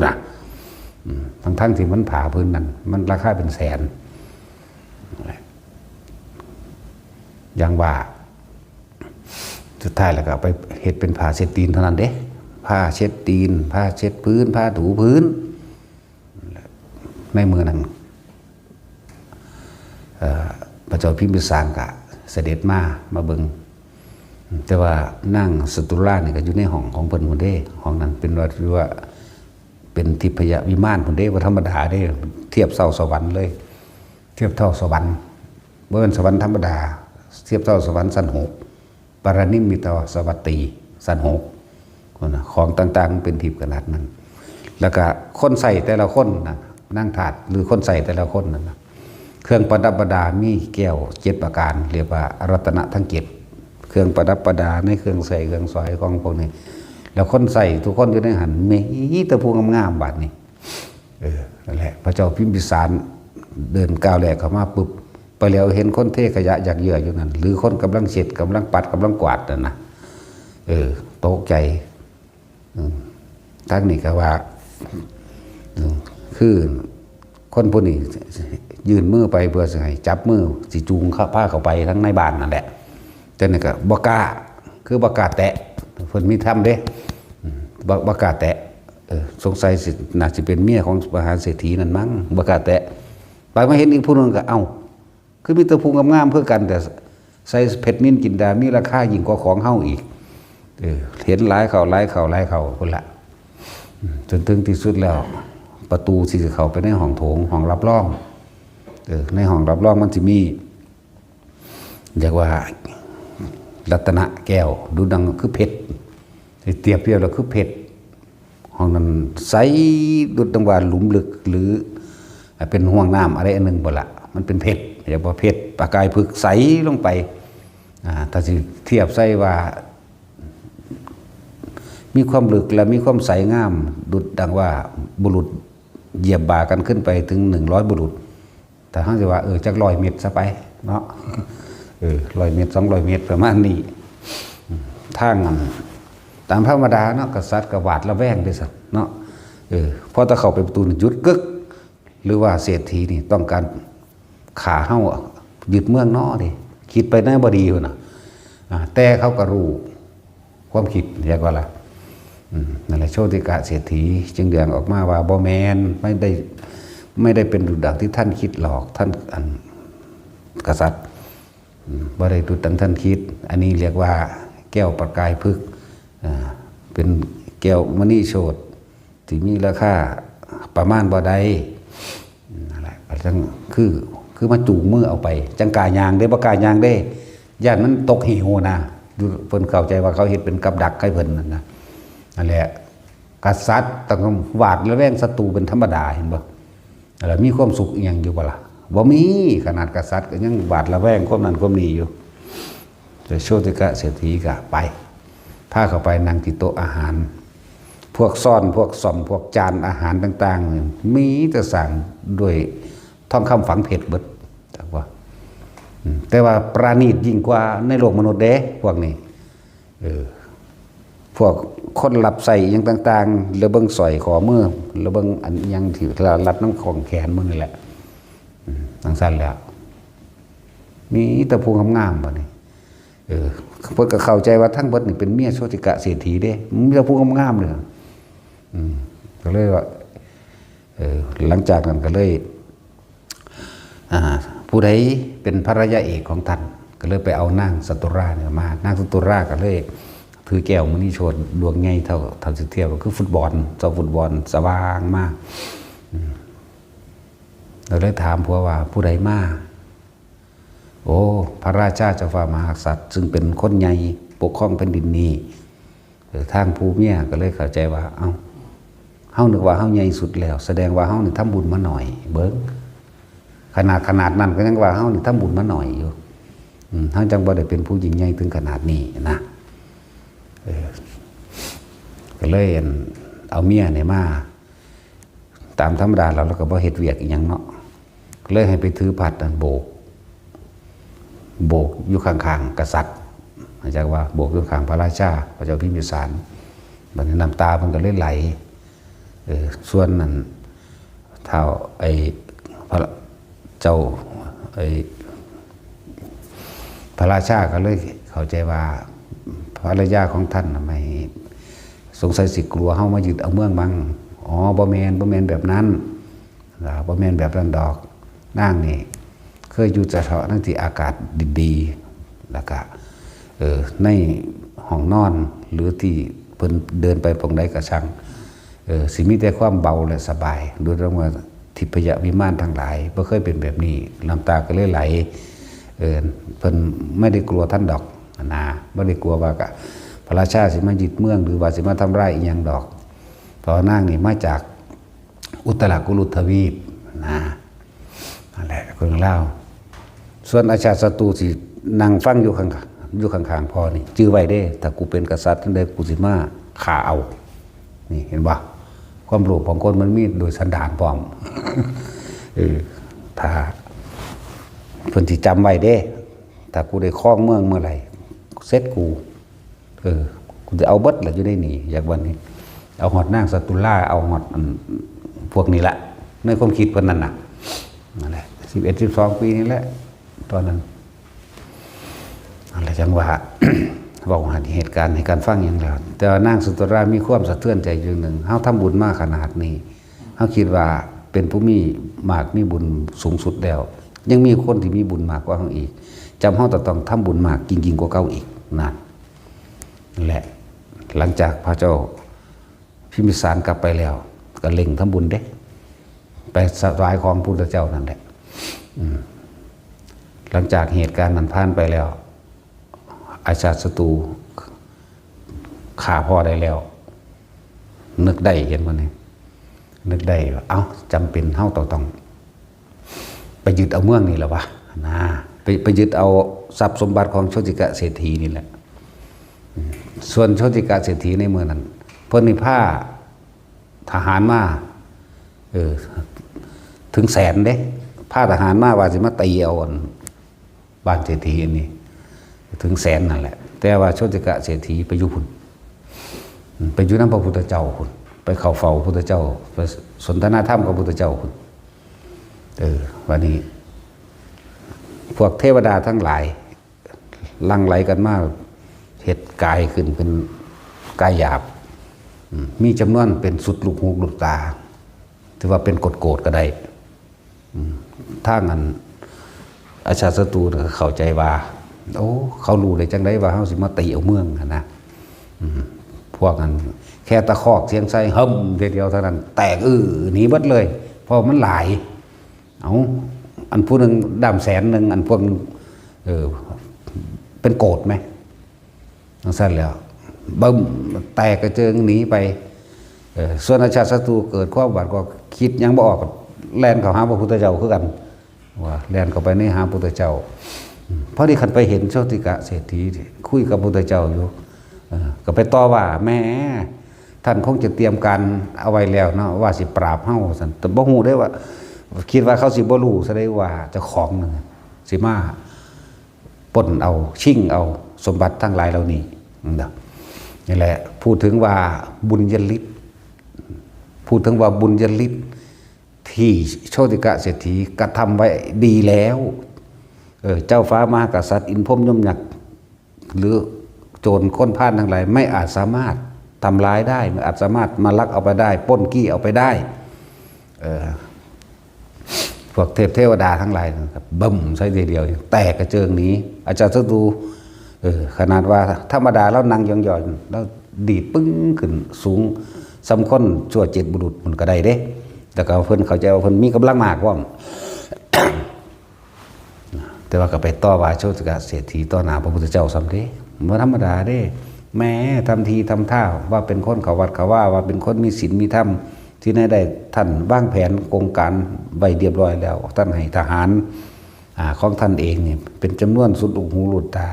ทั้งที่มันผ่าพื้นนั้นมันราคาเป็นแสนอย่างว่าสุดท้ายแล้วก็ไปเฮ็ดเป็นผ้าเช็ดตีนเท่านั้นเด้ผ้าเช็ดตีนผ้าเช็ดพื้นผ้าถูพื้นในมือนั้นพระเจ้าพิมพิสารกะเสด็จมาเบิงแต่ว่านั่งสตุลาเนี่ยก็อยู่ในห้องของเพิ่นพุ่นเด้ห้องนั้นเป็นว่าเป็นทิพยวิมานพุ่นเด้บ่ธรรมดาเด้เทียบเท่าสวรรค์เลยเทียบเท่าสวรรค์บ่เป็นสวรรค์ธรรมดาเทียบเท่าสวรรค์ชั้น6ปรนิมมิตสวัตตีชั้น6ของต่างๆเป็นทิพย์ขนาดนั้นแล้วก็คนใส่แต่ละคนนะนั่งถาดหรือคนใส่แต่ละคนนั่นนะเครื่องประดับประดามีแก้ว7ประการเรียกว่ารัตนะทั้ง7เครื่องประดับประดาในเครื่องใส่เครื่องสอยของพวกนี้แล้วคนใส่ทุกคนอยู่ในหันมีแต่ผู้งามๆบัดนี้นั่นแหละพระเจ้าพิมพิสารเดินก้าวแรกเข้ามาปุ๊บไปแล้วเห็นคนเทขยะอยากเหยื่ออยู่นั่นหรือคนกำลังเช็ดกำลังปัดกำลังกวาดนั่นนะตกใจทั้งนี้ก็ว่าคือคนพวกนี้ยื่นมือไปเพื่อสิให้จับมือสิจูงผ้าเข้าไปทั้งในบ้านนั่นแหละแต่นี่ก็บ่กล้าคือบ่กล้าแตะเพิ่นมีทำเด้บ่กล้าแตะสงสัยสิน่าสิเป็นเมียของมหาเศรษฐีนั่นมั้งบ่กล้าแตะไปมาเห็นอีกผู้นึงก็เอ้าคือมีแต่ผู้งามๆเพื่อกันแต่ใส่เพชรนินจินดามีราคายิ่งกว่าของเฮาอีกเห็นหลายเขาพุ่นละจนถึงที่สุดแล้วประตูที่จะเข้าไปในห้องโถงห้องรับรองในห้องรับรองมันจะมีเรียกว่ารัตนะแก้วดูดังคือเพชรเทียบแล้วคือเพชรห้องนั้นใสดุจดังว่าหลุมลึกหรือเป็นห่วงน้ำอะไรอันหนึ่งบ่ละมันเป็นเพชรเรียกว่าเพชรประกายผึกใสลงไปถ้าสิเทียบใส่ว่ามีความลึกและมีความใสงามดุจดังว่าบุรุษเหยียบบ่ากันขึ้นไปถึง100บุรุษแต่เขาจะว่าจัก100 เมตรซะไปเนาะ100 เมตร200 เมตรประมาณนี้ทางตามธรรมดาเนาะกษัตริย์ก็หวาดระแวงด้วยสัตว์เนาะพอถ้าเข้าไปประตูหยุดกึกหรือว่าเศรษฐีนี่ต้องการขาเฮายึดเมืองเนาะดิคิดไปได้บ่ดีพุ่นน่ะแต่เขาก็รู้ความคิดเรียกว่าล่ะนั่นแหละโชติกะเศรษฐีจึงเดืองออกมาว่าบ่แมนไม่ได้เป็นดุจดังที่ท่านคิดหรอกท่านกษัตริย์บ่ได้ดุจดังท่านคิดอันนี้เรียกว่าแก้วประกายพฤกษ์เป็นแก้วมณีโฉดที่มีราคาประมาณบ่ได้นั่นแหละจังคือมาจูงมือเอาไปจังกายางได้บ่กายางได้ญาติมันตกหิวนะเพิ่นเข้าใจว่าเขาเฮ็ดเป็นกับดักให้เพิ่นนั่นแหละกษัตริย์ต้องหวาดระแวงศัตรูเป็นธรรมดาเห็นบ่แล้วมีความสุขอย่างอยู่บ่ล่ะบ่มีขนาดกษัตริย์ก็ยังหวาดระแวงความนั้นความนี้อยู่แต่โชติกะเศรษฐีก็ไปพาเข้าไปนั่งที่โต๊ะอาหารพวกซ่อนพวกซ่อมพวกจานอาหารต่างๆมีแต่สั่งด้วยทองคำฝังเพชรเบิดแต่ว่าปราณีตยิ่งกว่าในโลกมนุษย์เด้พวกนี้พวกคนหลับใส่ยังต่างๆแล้วเบิ่งสอยขอมือแล้วเบิ่งอันยังถือรัดน้ำของแขนมือนี่แหละทั้งสั้นแล้วมีแต่ผู้งามๆบ่นี่เพิ่นก็เข้าใจว่าทั้งเบิดนี่เป็นเมียโชติกะเศรษฐีเด้มีแต่ผู้งามๆเลยก็เลยว่าหลังจากนั้นก็เลยผู้ใดเป็นภรรยาเอกของท่านก็เลยไปเอานางสตุราเนี่ยมานางสตุราก็เลยถือแก้วมณีโฉดดวงใหญ่เท่าสิเทียบก็คือฟุตบอลเจ้าฟุตบอลสว่างมากเราเลยถามผัวว่าผู้ใดมาโอ้พระราชาเจ้าฟ้ามหากษัตริย์ซึ่งเป็นคนใหญ่ปกครองแผ่นดินนี้ทางผู้เมียก็เลยเข้าใจว่าเอ้าเฮานึกว่าเฮาใหญ่สุดแล้วแสดงว่าเฮานี่ทำบุญมาหน่อยเบิ่งขนาดนั้นก็ยังว่าเฮานี่ทำบุญมาหน่อยอยู่เฮาจังบ่ได้เป็นผู้ยิ่งใหญ่ถึงขนาดนี้นะก็เลยเอาเมียเนี่ยมาตามธรรมดาเราก็บ่เฮ็ดเวียกอีหยังเนาะก็เลยให้ไปถือผัดโบกอยู่ข้างๆกษัตริย์ มาจากว่าโบกอยู่ข้างพระราชาพระเจ้าพิมพิสารบัดนี้น้ำตามันก็เลยไหลส่วนนั้นเท่าไอ้พระเจ้าไอ้พระราชาก็เลยเข้าใจว่าภรรยาของท่านทำไมสงสัยสิกลัวเฮามายึดเอาเมืองมั้งอ๋อบ่แม่นแบบนั้นบ่แม่นแบบนั้นดอกนางนี่เคยอยู่เฉพาะนั่งที่อากาศดีๆแล้วก็ในห้องนอนหรือที่เพิ่นเดินไปตรงใดก็ช่างสิมีแต่ความเบาและสบายโดยเฉพาะทิพยวิมานทั้งหลายบ่เคยเป็นแบบนี้น้ำตาก็เลยไหลเพิ่นไม่ได้กลัวท่านดอกนะไม่ได้กลัวว่าพระราชาสิมายึดเมืองหรือว่าสิมาทำร้ายอีหยังดอกเพราะนางนี่มาจากอุตรกุรุทวีปนะนั่นแหละเรื่องเล่าส่วนอาชาติศัตรูสินั่งฟังอยู่ข้างๆพอนี่จื้อไว้เด้ถ้ากูเป็นกษัตริย์จังได๋กูสิมาฆ่าเอานี่เห็นบ่ความโลภของคนมันมีโดยสันดานพร้อม ถ้าเพิ่นสิจำไว้เด้ถ้ากูได้ครองเมืองเมื่อไหร่เสร็จกูกูจะเอาเบิดล่ะอยู่ได้หนีอย่างวันนี้เอาหอดนางสตุลาเอาหอดพวกนี้ละในความคิดเพิ่นนั่นน่ะนั่นแหละ11-12 ปีนี่แหละตอนนั้นอะไรจังว่า บอกเหตุการณ์ในการฟังอย่างแล้วแต่นางสุตรามีความสะเทือนใจอย่างหนึ่งเฮาทำบุญมากขนาดนี้เฮาคิดว่าเป็นผู้มีมากมีบุญสูงสุดแล้วยังมีคนที่มีบุญมากกว่าเฮาอีกจำเฮาต้องทำบุญมากจริงๆกว่าเก่าอีกนั่นแหละหลังจากพระเจ้าพิมพิสารกลับไปแล้วก็เล็งทำบุญเด้ไปสวายของพระพุทธเจ้านั่นแหละหลังจากเหตุการณ์นั้นผ่านไปแล้วอาชาติศัตรูฆ่าพ่อได้แล้วนึกได้เห็นวันนี้นึกได้ว่าเอ้าจำเป็นเฮาต้องไปยึดเอาเมืองนี่แหละวะนะไปยึดเอาทรัพย์สมบัติของโชติกะเศรษฐีนี่แหละส่วนโชติกะเศรษฐีในเมืองนั้นเพิ่นนี่ผ้าทหารมาถึงแสนเด้ผ้าทหารมาว่าสิมาตีเอาบ้านเศรษฐีอันนี้ถึงแสนนั่นแหละแต่ว่าโชติกะเศรษฐีไปอยู่พุ่นไปอยู่นำพระพุทธเจ้าพุ่นไปเข้าเฝ้าพระพุทธเจ้าไปสนทนาธรรมกับพระพุทธเจ้าพุ่นวันนี้พวกเทวดาทั้งหลายลังไหลกันมาเห็ดกายขึ้นเป็นกายหยาบมีจำนวนเป็นสุดลูกหูลูกตาถือว่าเป็นโกรธก็ได้ถ้างั้นอาชาติศัตรูเข้าใจว่าโอ้เขารู้ได้จังไดว่าเขาสิมาตีเอาเมืองนะพวกนั้นแค่ตะคอกเสียงไส้หึ่มเดียวเท่านั้นแตกหนีเบิดเลยเพราะมันหลายเอาอันผู้หนึ่งดำ100,000อันพวกเป็นโกรธไหมทั้งสั้นแล้วบึ้มแตกกระเจิงหนีไปส่วนอาชาติศัตรูเกิดความบาดก็คิดยังบ่ออกแล่นเข้าหาพระพุทธเจ้าคือกันว่าแล่นเข้าไปในหาพระพุทธเจ้าพอดีขันไปเห็นโชติกะเศรษฐีคุยกับพระพุทธเจ้าอยู่ก็ไปต่อว่าแม่ท่านคงจะเตรียมการเอาไว้แล้วเนาะว่าสิปราบเฮาซั่นแต่บ่ฮู้ได้ว่าคิดว่าเขาสิบ่รู้ซะได้ว่าเจ้าของนึงสิมาปล้นเอาชิงเอาสมบัติทั้งหลายเหล่านี้นี่แหละพูดถึงว่าบุญญาฤทธิ์พูดถึงว่าบุญญาฤทธิ์ที่โชติกะเศรษฐีกระทำไว้ดีแล้วเจ้าฟ้ามหากษัตริย์อินพรหมยมยักษ์หรือโจรค้นพานทั้งหลายไม่อาจสามารถทำร้ายได้ไม่อาจสามารถมาลักเอาไปได้ปล้นกี้เอาไปได้พวกเทวดาทั้งหลายนะครับบึ้มใช้เดียวแตกกระเจิงนี้อาจารย์ศัตรูขนาดว่าธรรมดาแล้วนั่งย่อนๆแล้วดีดปึ้งขึ้นสูงสำค้นชั่วเจ็ดบุรุษมันก็ได้เด้แต่ก็เพิ่นเข้าใจว่าเพิ่นมีกำลังมากว่า แต่ว่าก็ไปต่อว่าโชติกะเศรษฐีต่อหน้าพระพุทธเจ้าซ้ำเด้เมื่อธรรมดาเด้แม้ทำทีทำท่าว่าเป็นคนเขาวัดเขาว่าเป็นคนมีศีลมีธรรมที่ไหนได้ท่านวางแผนโครงการไว้เรียบร้อยแล้วท่านให้ทหารของท่านเองเนี่ยเป็นจำนวนสุดลูกหูลูกตา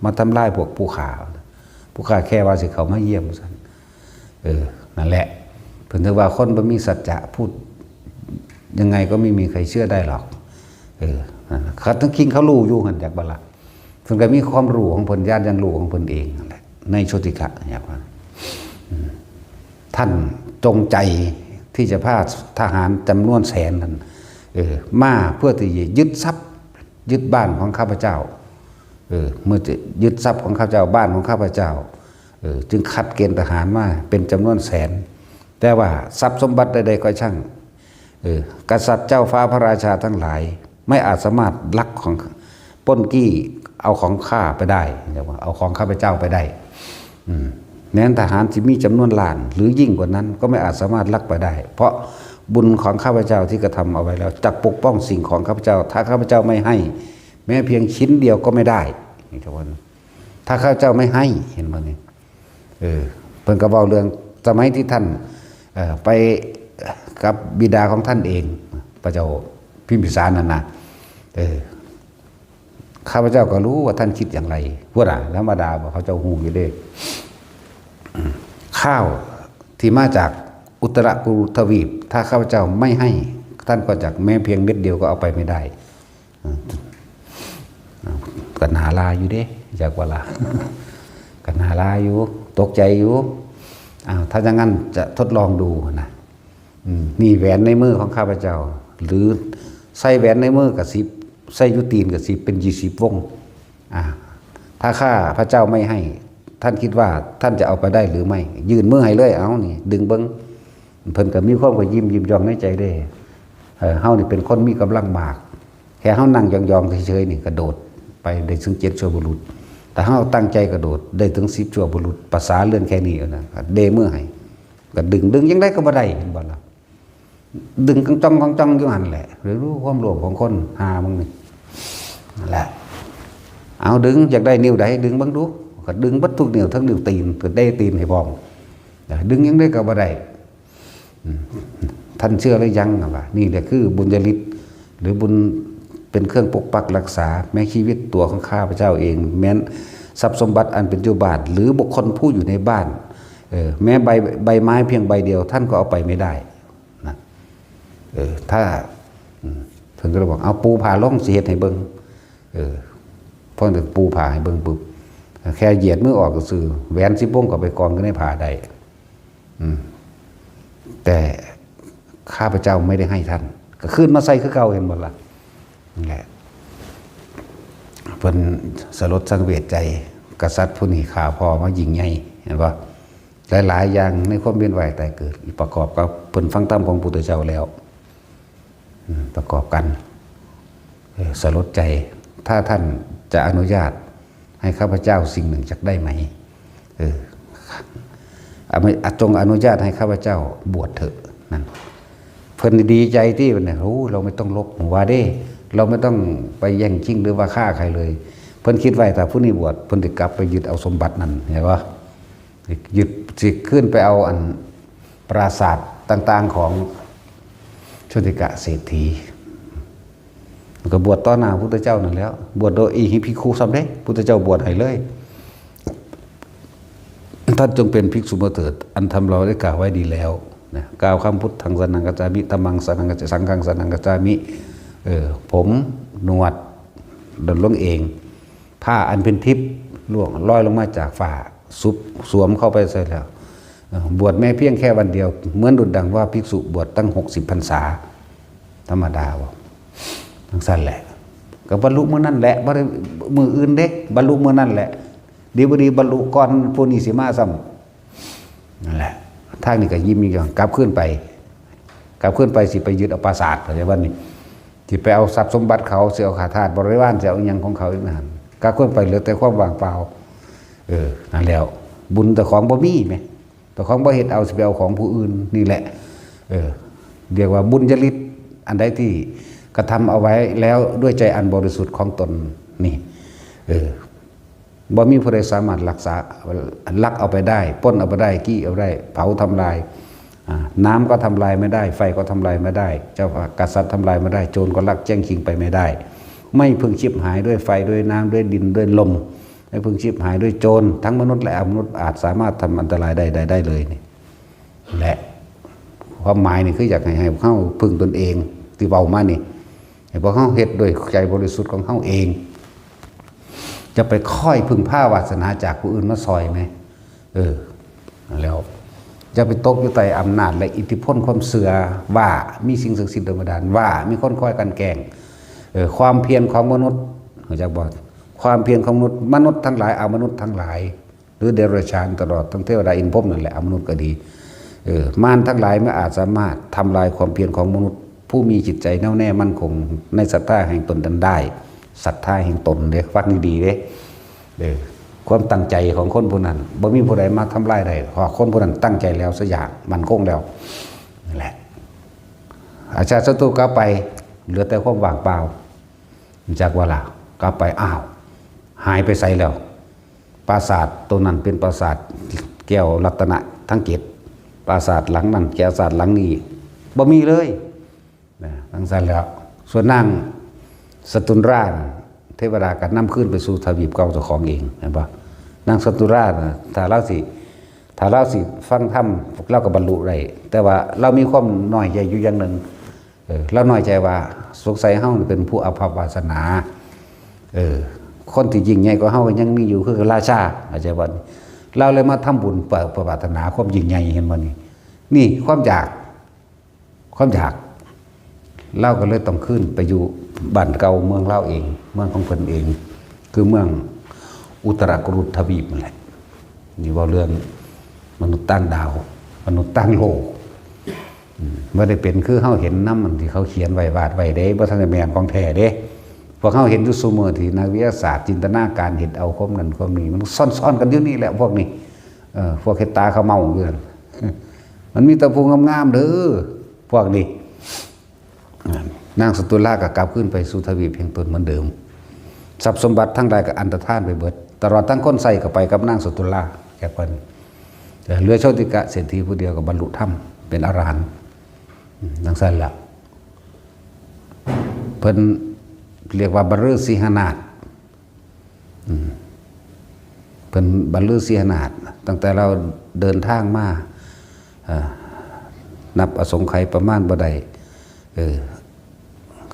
มาทำลายพวกผู้ข่าแค่ว่าสิเขามาเยี่ยมซั่นนั่นแหละเพิ่นถือว่าคนบ่มีสัจจะพูดยังไงก็ไม่มีใครเชื่อได้หรอกเขาทั้งคิงเขารู้อยู่หั่นจากบัดละ พิ่นก็มีความรู้ของเพิ่นญาติยังรู้ของเพิ่นเองนั่นแหละในโชติกะอยากว่าท่านจงใจที่จะพาทหารจำนวนแสนนั้นมาเพื่อที่จะยึดทรัพย์ยึดบ้านของข้าพเจ้าเมื่อจะยึดทรัพย์ของข้าพเจ้าบ้านของข้าพเจ้าจึงคัดเกณฑ์ทหารมาเป็นจำนวนแสนแต่ว่าทรัพย์สมบัติใดๆก็ช่างกษัตริย์เจ้าฟ้าพระราชาทั้งหลายไม่อาจสามารถลักของปล้นกี้เอาของข้าไปได้เอาของข้าพเจ้าไปได้แม้นทหารที่มีจำนวนล้านหรือยิ่งกว่านั้นก็ไม่อาจสามารถลักไปได้เพราะบุญของข้าพเจ้าที่กระทำเอาไว้แล้วจักปกป้องสิ่งของข้าพเจ้าถ้าข้าพเจ้าไม่ให้แม้เพียงชิ้นเดียวก็ไม่ได้นี่ทุกคนถ้าข้าพเจ้าไม่ให้เห็นมั้ยเพิ่นก็เว้าเรื่องสมัยที่ท่านไปกับบิดาของท่านเองพระเจ้าพิมพิสารนั่นนะข้าพเจ้าก็รู้ว่าท่านคิดอย่างไรพวกธรรมดาบอกเขาเจ้าหูอยู่เด้ข้าวที่มาจากอุตรกุรุทวีปถ้าข้าพเจ้าไม่ให้ท่านก็จากแม้เพียงเม็ดเดียวก็เอาไปไม่ได้กันหาลาอยู่เด้จากว่าละกันหาลาอยู่ตกใจอยู่ถ้าอย่างนั้นจะทดลองดูนะนี่แหวนในมือของข้าพเจ้าหรือใส่แหวนในมือกับสิบใส่ยุตีนกับสิบเป็น20 วงถ้าข้าพระเจ้าไม่ให้ท่านคิดว่าท่านจะเอาไปได้หรือไม่ยืนมือให้เลยเอานี่ดึงเบิ้งเพิ่นก็มีความก็ยิ้มยองในใจได้เฮานี่เป็นคนมีกำลังมากแค่เฮานั่งยองๆเฉยๆนี่กระโดดไปได้ถึง7 ชั่วบุรุษแต่เฮาตั้งใจกระโดดได้ถึง10 ชั่วบุรุษภาษาเลื่อนแค่นี้นะเดมือให้ก็ดึงยังได้ก็บ่ได้เห็นบ่ล่ะดึงกังจ้องอยู่หั่นแหละหรือรู้ความโลภของคนหามึงนี่นั่นแหละเอาดึงอยากได้นิ้วใดดึงเบิ่งดูก็ดึงบัดทุกนิ้วทั้งนิ้วตีนก็ได้ตีนให้พร้อมดึงยังได้ก็บ่ได้ท่านเชื่อหรือยังว่านี่แหละคือบุญญาฤทธิ์หรือบุญเป็นเครื่องปกปักรักษาแม้ชีวิตตัวของข้าพเจ้าเองแม้ทรัพย์สมบัติอันเป็นอยู่บ้านหรือบุคคลผู้อยู่ในบ้านแม้ใบไม้เพียงใบเดียวท่านก็เอาไปไม่ได้นะถ้าเพิ่นก็เลยบอกเอาปูผ่าล่องสิเฮ็ดให้เบิ่งพอถึงปูผ่าให้เบิ่งปุ๊บแค่เหยียดมือออกก็ซื่อแหวน10 วงก็ไปกองกันในผ่าได้แต่ข้าพเจ้าไม่ได้ให้ท่านก็ขึ้นมาใส่คือเก่าเห็นหมดละนั่นแหละเพิ่นสลดสังเวชใจกษัตริย์ผู้นี้ข่าพอมายิ่งใหญ่เห็นป่ะหลายๆอย่างในความเวียนว่ายตายเกิดประกอบกับเพิ่นฟังธรรมของพุทธเจ้าแล้วประกอบกันสลดใจถ้าท่านจะอนุญาตให้ข้าพเจ้าสิ่งหนึ่งจักได้ไหมจงอนุญาตให้ข้าพเจ้าบวชเถอะนั่นเพิ่นดีใจที่เนี่ยเราไม่ต้องลบหัวเด้เราไม่ต้องไปแย่งชิงหรือว่าฆ่าใครเลยเพิ่นคิดไว้แต่ผู้นี้บวชเพิ่นจะกลับไปยึดเอาสมบัตินั้นเห็นป่ะยึดสิขึ้นไปเอาอันปราสาทต่างๆของโชติกะเศรษฐีก็บวชต่อหน้าพุทธเจ้านั่นแล้วบวชโดยอีหิภิกขุสำเร็จพุทธเจ้าบวชให้เลยท่านจงเป็นภิกษุมาเถิดอันทำเราได้กล่าวไว้ดีแล้วนะกล่าวคำพุทธังสนังกัจจามิธัมมังสนังกัจจาสังฆังสนังกัจจามิผมหนวดดลงเองผ้าอันเป็นทิพย์ล่วงลอยลงมาจากฝ่าซุบสวมเข้าไปใส่แล้วบวชแม้เพียงแค่วันเดียวเหมือนดุจดังว่าภิกษุบวชตั้ง60 พรรษาธรรมดาว่าทั้งสั้นแหละก็บรรลุเมื่อนั่นแหละบ่ได้มืออื่นเด้บรรลุเมื่อนั่นแหละดีบ่ดีบรรลุก่อนผู้นี้สิมาซ้ำนั่นแหละทางนี้ก็ยิ้มอีกอย่างกลับขึ้นไปสิไปยึดเอาปราสาทเข้าใจว่านี่สิไปเอาทรัพย์สมบัติเขาสิเอาขาทาสบริวารสิเอาอิหยังของเขาอีกนั่นกลับขึ้นไปเหลือแต่ความว่างเปล่านั่นแล้วบุญแต่ของบ่มีแหมแต่ของบ่เฮ็ดเอาสิไปเอาของผู้อื่นนี่แหละเรียกว่าบุญญาฤทธิ์อันใดที่กระทำเอาไว้แล้วด้วยใจอันบริสุทธิ์ของตนนี่บ่มีผู้ใดสามารถลักเอาไปได้ปล้นเอาไปได้กี้เอาได้เผาทำลายน้ำก็ทำลายไม่ได้ไฟก็ทำลายไม่ได้เจ้ากษัตริย์ทำลายไม่ได้โจรก็ลักแจ้งชิงไปไม่ได้ไม่พึงชิบหายด้วยไฟด้วยน้ำด้วยดินด้วยลมไม่พึงชิบหายด้วยโจรทั้งมนุษย์และอมนุษย์อาจสามารถทำอันตรายได้เลยนี่และความหมายนี่คืออยากให้เข้าพึงตนเองที่เบามานี่ให้พวกเข้าเฮ็ดโดยใจบริสุทธิ์ของเข้าเองจ จะไปค่อยพึ่งผ้าวาสนาจากผู้อื่นมาซอยไหมแล้วจะไปตกอยู่ใต้อำนาจและอิทธิพลความเสือว่ามีสิ่งศักดิ์สิทธิ์โดยบันดาลว่ามีคนคอยกันแกล้งความเพียรของมนุษย์เขาจะบอกความเพียรของมนุษย์ทั้งหลายเอามนุษย์ทั้งหลายหรือเดรัจฉานตลอดทั้งเทวดาอินพรหมนั่นแหละเอามนุษย์ก็ดีมารทั้งหลายไม่อาจสามารถทำลายความเพียรของมนุษย์ผู้มีจิตใจแน่วแน่มั่นคงในศรัทธาแห่งตนนั้นได้ศรัทธาแห่งตนเด้ฟังดีๆเด้ความตั้งใจของคนผู้นั้นบ่มีผู้ใดมาทำลายได้เพราะคนผู้นั้นตั้งใจแล้วสักอย่างมันคงแล้วนั่นแหละอาชาติศัตรูกลับไปเหลือแต่ความว่างเปล่าจากว่าล่ะกลับไปอ้าวหายไปใส่แล้วปราสาทตัวนั้นเป็นปราสาทแก้วรัตนะทั้ง7ปราสาทหลังนั้นแก้วปราสาทหลังนี้บ่มีเลยนะทั้งสั้นแล้วส่วนนางสตุนราเทวดากันนำขึ้นไปสู่ทวีปเก่าเจ้าของเองเห็นปะนางสตุนราถ้าเล่าสิฟังธรรมเล่ากับบรรลุได้แต่ว่าเรามีความน้อยใจอยู่อย่างหนึ่งเราน้อยใจว่าสงสัยเฮาเป็นผู้อภวาสนาคนที่ยิ่งใหญ่กว่าเฮายังมีอยู่คือราชาอาจารย์ว่าเราเลยมาทำบุญปรารถนาความยิ่งใหญ่เห็นบ่นี่ความอยากเล่าก็เลยต้องขึ้นไปอยู่บ้านเก่าเมืองเล่าเองเมืองของเพิ่นเองคือเมืองอุตรกุรุทวีปนั่นแหละนี่ว่าเรื่องมนุษย์ต่างดาวมนุษย์ต่างโลกไม่ได้เป็นคือเขาเห็นน้ำมันที่เขาเขียนไว้วาดไว้เด้บ่ทันได้แม่นของแท้เด้พวกเขาเห็นอยู่ซุมื้อที่นักวิทยาศาสตร์จินตนาการเห็นเอาความนั้นความนี้มันซ่อนๆกันอยู่นี่แหละพวกนี้พวกเฮ็ดตาเขาเมาอยู่นั่นมันมีแต่ผู้งามๆเด้อพวกนี้นางสตุลาก็กลับขึ้นไปสู่ทวีปแห่งตนเหมือนเดิมทรัพย์สมบัติทั้งหลายก็อันตรธานไปเบิดตลอดทั้งคนใส่ก็ไปกับนางสตุลาแก่เพิ่นแต่เหลือโชติกะเศรษฐีผู้เดียวก็บรรลุธรรมเป็นอรหันต์ดังนั้นแหละเพิ่นเรียกว่าบรรลือสีหนาฏเพิ่นบรรลือสีหนาฏตั้งแต่เราเดินทางมานับอสงไขยประมาณบ่ได้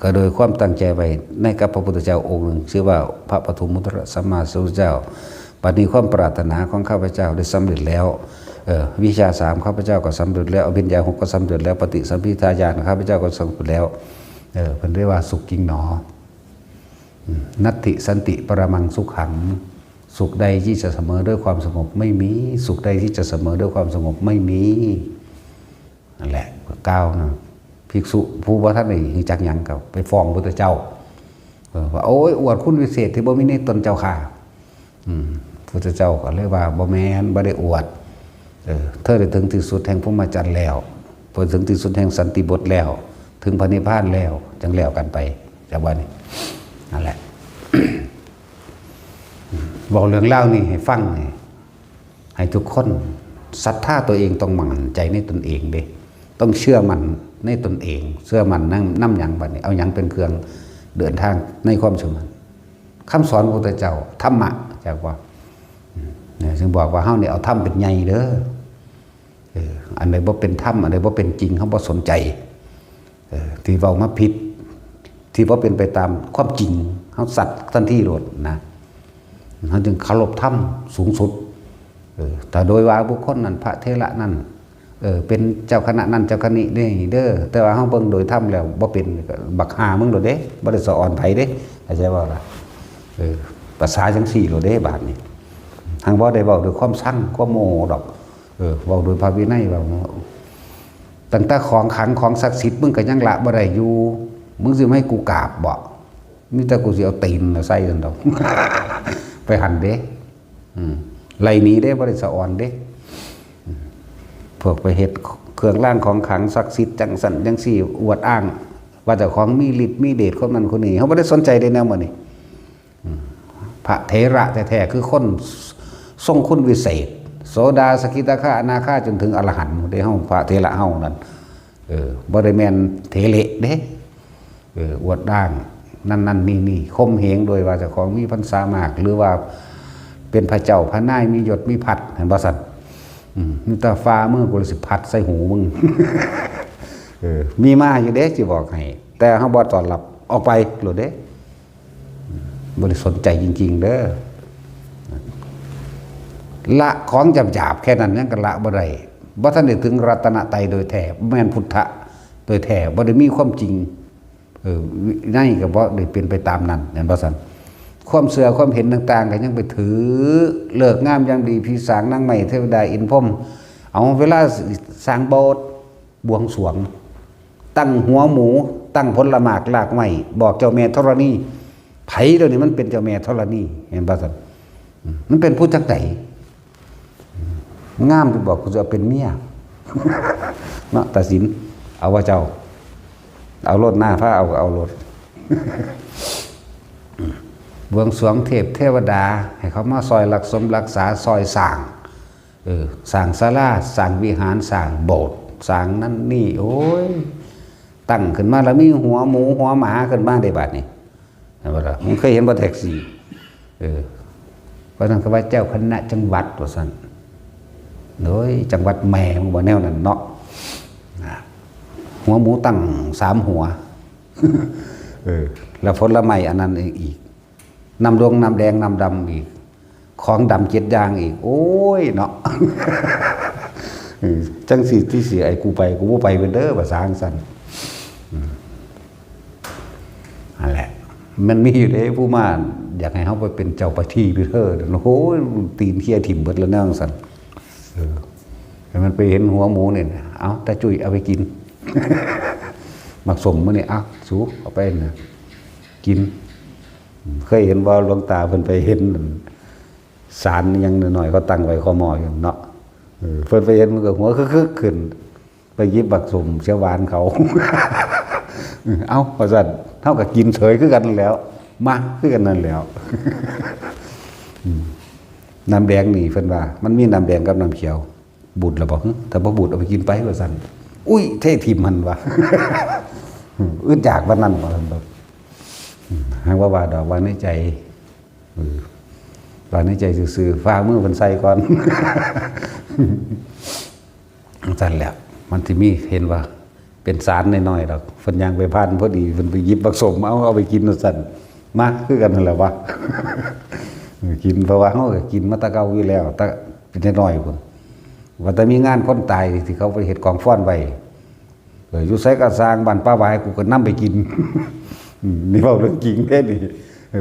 ก็โดยความตั้งใจไว้ในกับพระพุทธเจ้าองค์หนึ่งชื่อว่าพระปฐมมุตตะสัมมาสัมพุทธเจ้าปัจจุบันความปรารถนาของข้าพเจ้าได้สำเร็จแล้ววิชา3ข้าพเจ้าก็สำเร็จแล้วอภิญญา6ก็สำเร็จแล้วปฏิสัมภิทาญาณข้าพเจ้าก็สำเร็จแล้วเพิ่นเรียกว่าสุขจริงหนอนัตติสันติปรมังสุขขังสุขใดที่จะเสมอด้วยความสงบไม่มีสุขใดที่จะเสมอด้วยความสงบไม่มีนั่นแหละก้าวนะภิกษุผู้ว่าท่านนี่จักยังกับไปฟ้องพระพุทธเจ้าว่าโอ้ยอวดคุณวิเศษที่บ่มีในตนเจ้าค่ะพระพุทธเจ้าก็เลยว่าบ่แม่นบ่ได้อวดเธอได้ถึงที่สุดแห่งพรหมจรรย์แล้วพอถึงที่สุดแห่งสันติบทแล้วถึงพระนิพพานแล้วจังแล้วกันไปจากวันนี้นั่นแหละ บอกเรื่องเล่านี่ให้ฟังให้ทุกคนศรัทธาตัวเองต้องมั่นใจในตนเองเด้ต้องเชื่อมั่นในตนเองเชื่อมั่นนั่งหยังบัดนี้เอาหยังเป็นเครื่องเดินทางในความเชื่อมั่นคำสอนพระพุทธเจ้าธรรมะจากว่าเนี่ยจึงบอกว่าเฮาเนี่ยเอาธรรมเป็นใหญ่เด้ออันใดบ่เป็นธรรมอันใดบ่เป็นจริงเฮาบ่สนใจที่เว้ามาผิดที่บ่เป็นไปตามความจริงเฮาสัตว์ทันทีโลดนะเฮาจึงเคารพธรรมสูงสุดแต่โดยว่าบุคคลนั้นพระเถระนั้นเป็นเจ้าคณะนั้นเจ้าคณะนี่เด้อแต่ว่าเฮาเบิ่งโดยธรรมแล้วบ่เป็นบักหามึงโดดเด้บ่ได้สอนไผเด้เข้าใจบ่ล่ะภาษาจังซี่โลดเด้บาดนี้ทางบ่ได้เว้าด้วยความสั่งความโมโหดอกเว้าโดยพระวินัยเว้าตั้งแต่ของขังของศักดิ์สิทธิ์มึงก็ยังละบ่ได้อยู่มึงสิให้กูกราบบ่มีแต่กูสิเอาตีนใส่ซั่นดอก ไปหั่นเด้ไล่หนีเด้บ่ได้สะอ่อนเด้พวกไปเฮ็ดเครื่องร่างของขังศักดิ์สิทธิ์จังสันจังซี่อวดอ้างว่าเจ้าของมีฤทธิ์มีเดชคนนั้นคนนี้เฮาบ่ได้สนใจได้แนวมื้อนี้พระเถระแท้ๆคือคนทรงคุณวิเศษโสดาสกิทาคาอนาคาจนถึงอรหันต์ได้เฮาพระเถระเฮานั่นบ่ได้แม่นเถระเด้อวดอ้างนั่นนี่คมเหงโดยว่าเจ้าของมีพรรษามากหรือว่าเป็นพระเจ้าพระนายมียศมีพัดเห็นบ่ซั่นมีตาฟ้ามือกูสิพัดใส่หูมึง มีมาอยู่เด้สิบอกให้แต่เฮาบ่ต้อนรับออกไปโลดเด้บ่ได้สนใจจริงๆเด้อ ละของหยาบๆแค่นั้นยังก็ละบ่ได้บ่ทันได้ถึงรัตนตรัยโดยแท้แม่นพุทธะโดยแท้บ่ได้มีความจริงในก็บ่ได้เป็นไปตามนั้นเห็นบ่ซั่นความเสื่อความเห็นต่างๆก็ยังไปถือเลิกงามยามดีพี่สางนางไม้เทวดาอินพรหมเอาเวลาสร้างโบสถ์บวงสรวงตั้งหัวหมูตั้งผลหมากลากไม้บอกเจ้าแม่ธรณีไผเดี๋ยวนี้มันเป็นเจ้าแม่ธรณีเห็นบ่ซั่นมันเป็นผู้จักไดงามที่บอกกูจะเป็นเมียเนาะตัดสินเอาว่าเจ้าเอารถหน้าพระเอารถบวงสรวงเทพเทวดาให้เขามาซอยรักสมรักษาซอยสร้างสร้างศาลาสร้างวิหารสร้างโบสถ์สร้างนั่นนี่โอ้ยตั้งขึ้นมาแล้วมีหัวหมูหัวหมาขึ้นมาได้บาดนี่เห็นบ่ล่ะมึงเคยเห็นบ่แท็กซี่เพราะนั้นก็ว่าเจ้าคณะจังหวัดว่าซั่นโดยจังหวัดแม่มึงบ่แนวนั้นเนาะหัวหมูตั้ง3หัวแล้วผลไม้อันนั้นอีกน้ำดงน้ำแดงน้ำดำอีกของดำ7อย่างอีกโอ้ยเนาะจังสิที่สิไอ้กูไปกูบ่ไปเป็นเด้อภาษาอังสันนั่นแหละมันมีอยู่เด้ผู้มาอยากให้เฮาไปเป็นเจ้าประทีไปเถอะโอ้โหตีนเคียถิ่มเบิดแล้วแนวจังซั่นให้มันไปเห็นหัวหมูเนี่ยเอาตาจุ้ยเอาไปกินมักสมมื้อนี้เอาสูเอาไปนะกินเคยเห็นบ่หลวงตาเพิ่นไปเห็นศาลยังหน่อยเขาตั้งไว้คอมออยู่เนาะเพิ่นไปเห็นมันก็หัวคึกๆขึ้นไปหยิบบักสมเสียหวานเขาเอาว่าซั่นเท่ากับกินเฉยคือกันแล้วมาคือกันนั่นแล้วน้ำแดงนี่เพิ่นว่ามันมีน้ำแดงกับน้ำเขียวบูดแล้วบอกถ้าบ่บูดเอาไปกินไปว่าซั่นอุ้ยเท่ทิมมันว่ะอึดอยากวันนั้นว่าซั่นแบบให้ว่าดอกว่าในใจว่าในใจซื่อๆฟ้ามือเพิ่นใส่ก่อนซั่นแหละมันสิมีเห็นว่าเป็นสารน้อยๆดอกเพิ่นย่างไปผ่านพอดีเพิ่นไปหยิบบักสมเอาไปกินว่าซั่นมาคือกันนั่นแหละวะกินเพราะว่าเฮาก็กินมาแตะเก่าอยู่แล้วแต่เป็นน้อยๆพุ่นว่าแต่มีงานคนตายที่เขาไปเฮ็ดกองฟ้อนไว้อยู่ไสก็สร้างบ้านป้าหวายกูก็นำไปกินนี่เว้าเรื่องจริงแท้นี่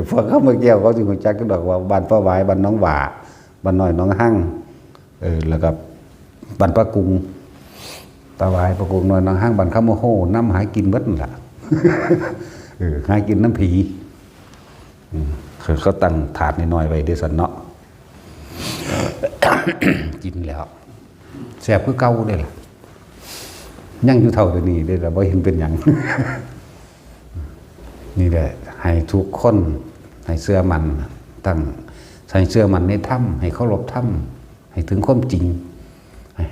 พวกเขาเมื่อแก้วเขาสิรู้จักกันดอกว่าบ้านป้าหวายบ้านน้องหว่าบ้านน้อยน้องหั่งแล้วก็บ้านป้ากุงตาหวายป้ากุงน้อยน้องหั่งบ้านคำโมโหน้ำหากินเบิดนั่นล่ะหากินน้ำผีเขาตั้งถาดน้อยๆไว้ด้วยซั่นเนาะกินแล้วแซ่บคือเก่าได้ล่ะยังอยู่เท่าตัวนี้ได้ล่ะบ่เห็นเป็นหยังนี่แหละให้ทุกคนให้เชื่อมันตั้งให้เชื่อมันในธรรมให้เคารพธรรมให้ถึงความจริง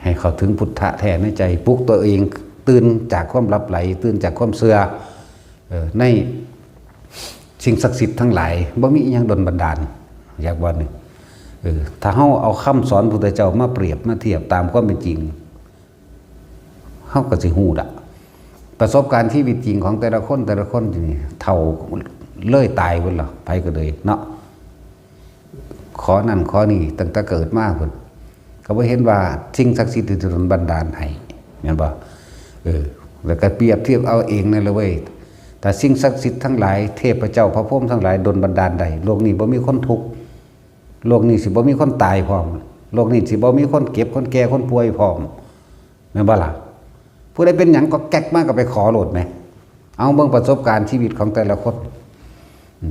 ให้เขาถึงพุทธะแท้ในใจปลุกตัวเองตื่นจากความลับไหลตื่นจากความเชื่อในสิ่งศักดิ์สิทธิ์ทั้งหลายบ่มีอีหยังดลบันดาลอยากว่านี่ถ้าเฮาเอาคำสอนพุทธเจ้ามาเปรียบมาเทียบตามความเป็นจริงเฮาก็สิฮู้ดะประสบการณ์ชีวิตจริงของแต่ละคนนี่เท่าเลื่อยตายพุ่นล่ะไปก็เลยเนาะขอนั่นขอนี่ตั้งแต่เกิดมาพุ่นก็บ่เห็นว่าสิ่งศักดิ์สิทธิ์ที่ดลบันดาลให้แม่นบ่แล้วก็เปรียบเทียบเอาเองนั่นแหละเว้ยแต่สิ่งศักดิ์สิทธิ์ทั้งหลายเทพเจ้าพระพรหมทั้งหลายดลบันดาลใดโลกนี้บ่มีคนทุกข์โลกนี้สิบ่มีคนตายพร้อมโลกนี้สิบ่มีคนเก็บคนแก่คนป่วยพร้อมแม่นบ่ล่ะผู้ใดเป็นหยังก็แก๊กมากก็ไปขอโลดแหมเอาเบิ่งประสบการณ์ชีวิตของแต่ละคน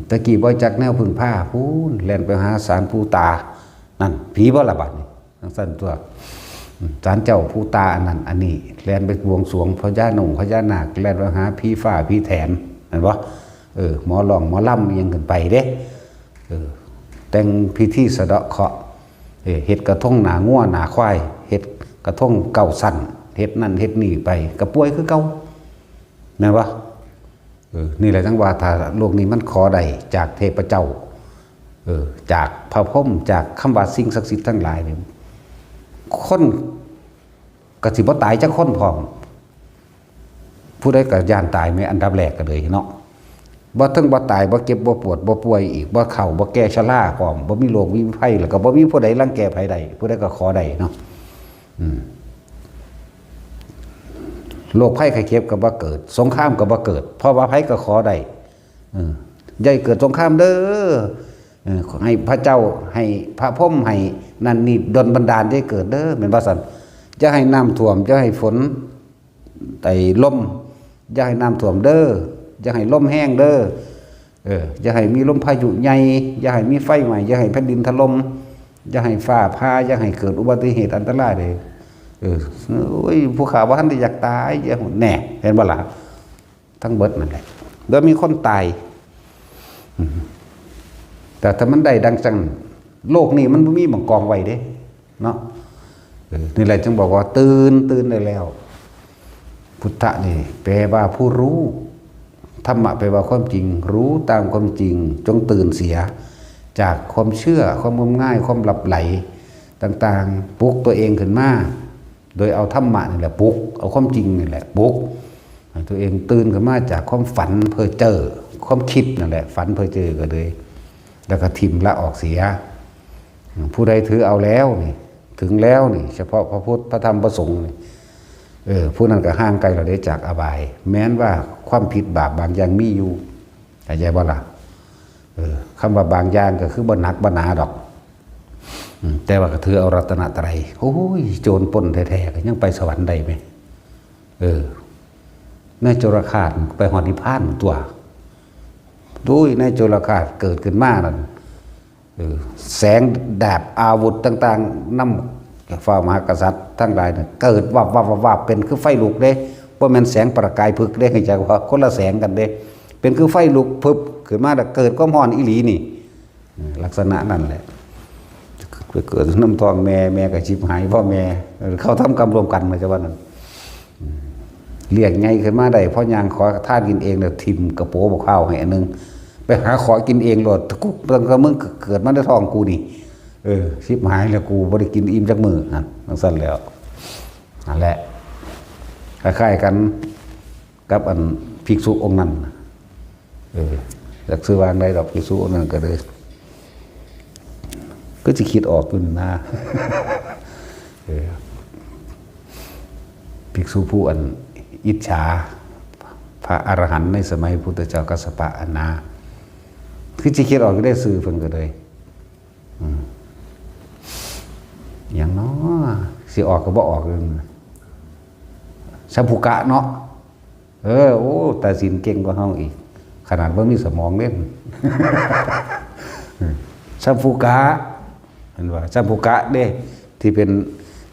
ตะกี้บ่จักแนวพึ่งผ้าพูนแล่นไปหาศาลปู่ตานั่นผีบ่ล่ะบัดนี้จังซั่นตัวศาลเจ้าปู่ตาอันนั้นอันนี้แล่นไปบวงสรวงพญานาคแล่นไปหาผีฟ้าผีแถนเห็นบ่หมอร้องหมอล่ำยังขึ้นไปเด้แต่งพิธีสะเดาะเคราะห์เฮ็ดกระทงหน้างัวหน้าควายเฮ็ดกระทงเก่าสั่นเฮ็ดนั่นเฮ็ดนี่ไปกระป่วยคือเก่าแม่นบ่นี่แหละจังว่าถ้าโลกนี้มันขอได้จากเทพเจ้าจากพระพรหมจากคำว่าสิ่งศักดิ์สิทธิ์ทั้งหลายนี่คนก็สิบ่ตายจักคนพร้อมผู้ใดก็ย่านตายแม้อันดับแรกก็เลยเนาะ บ่ถึงบ่ตายบ่เจ็บบ่ปวดบ่ป่วยอีกบ่เข้าบ่แก่ชราพร้อมบ่มีโรคมีภัยแล้วก็บ่มีผู้ใดรังแกไผใดผู้ใดก็ขอได้เนาะโรคภัยไข้เจ็บก็บ่เกิดสงครามก็บ่เกิดเพราะว่าไผก็ขอได้อย่าเกิดสงครามเด้อให้พระเจ้าให้พระพรหมให้นั่นนี่ดลบันดาลให้เกิดเด้อแม่นบ่ซั่นจะให้น้ำท่วมจะให้ฝนไต่ลมจะให้น้ำท่วมเด้อจะให้ลมแห้งเด้อจะให้มีลมพายุใหญ่อย่าให้มีไฟใหม่อย่าให้แผ่นดินถล่มอย่าให้ฟ้าผ่าอย่าให้เกิดอุบัติเหตุอันตรายเลยโอ้ยผู้ข่าวว่าท่านได้อยากตายอย่าหุ่นแน่เห็นบ่ล่ะทั้งเบิดนั่นแหละแล้วมีคนตายแต่ถ้ามันได้ดังจังโลกนี้มันบ่มีหม่องกองไว้เด้เนาะนี่แหละจึงบอกว่าตื่นได้แล้วพุทธะนี่แปลว่าผู้รู้ธรรมะแปลว่าความจริงรู้ตามความจริงจงตื่นเสียจากความเชื่อความงมง่ายความหลับไหลต่างๆปลุกตัวเองขึ้นมาโดยเอาธรรมะนี่แหละปลุกเอาความจริงนี่แหละปลุกให้ตัวเองตื่นขึ้นมาจากความฝันเพ้อเจ้อความคิดนั่นแหละฝันเพ้อเจ้อก็เลยแล้วก็ทิ่มละออกเสียผู้ใดถือเอาแล้วนี่ถึงแล้วนี่เฉพาะพระพุทธพระธรรมพระสงฆ์นี่ผู้นั้นก็ห่างไกลเราได้จากอบายแม้นว่าความผิดบาปบางอย่างมีอยู่เข้าใจบ่ล่ะคำว่าบางอย่างก็คือบ่หนักบ่หนาดอกแต่ว่าก็ถือเอารัตนตรัยโอ้ยโจรปล้นแท้ๆก็ยังไปสวรรค์ได้ไหมนายโจรฆาตไปหอนิพพานตัวด้วยนายโจรฆาตเกิดขึ้นมานั่นแสงดาบอาวุธต่างๆนำฝ่ามหากษัตริย์ทั้งหลายเนี่ยเกิดวับเป็นคือไฟลุกเด้บ่แม่นแสงประกายพึกเด้ให้จักว่าคนละแสงกันเด้เป็นคือไฟลุกพึบขึ้นมาแล้วเกิดความร้อนอีหลีนี่ลักษณะนั่นแหละไปเกิดน้ำทองแม่ก็ชิบหายพ่อแม่เขาทำกรรมรวมกันมาจะว่านั้นเรียกไงขึ้นมาได้เพราะยางขอทานกินเองแล้วทิ่มกระโปรงข้าวให้อันนึงไปหาขอกินเองโลดกูตั้งแต่มึงเกิดมาในท้องกูนี่ชิบหายแล้วกูบ่ได้กินอิ่มจักมื้อนั่นจังซั่นแล้วนั่นแหละคล้ายๆกันกับอันภิกษุองค์นั้นจากซื้อวางได้ดอกภิกษุองค์นั้นก็เลยก็สิคิดออกอยู่นะภิกษุผู้อันอิจฉาพระอรหันต์ในสมัยพุทธเจ้ากัสสปะอนาคือสิคิดออกก็ได้ซื้อเพิ่นก็เลยอย่างน้อสิออกก็บ่ออกเลยสัมภุกะเนาะโอ้แต่สินเก่งกว่าเฮาอีกขนาดบ่มีสมองเล่นสัมภุกะเห็นว่าสัมภุกะเด้ที่เป็น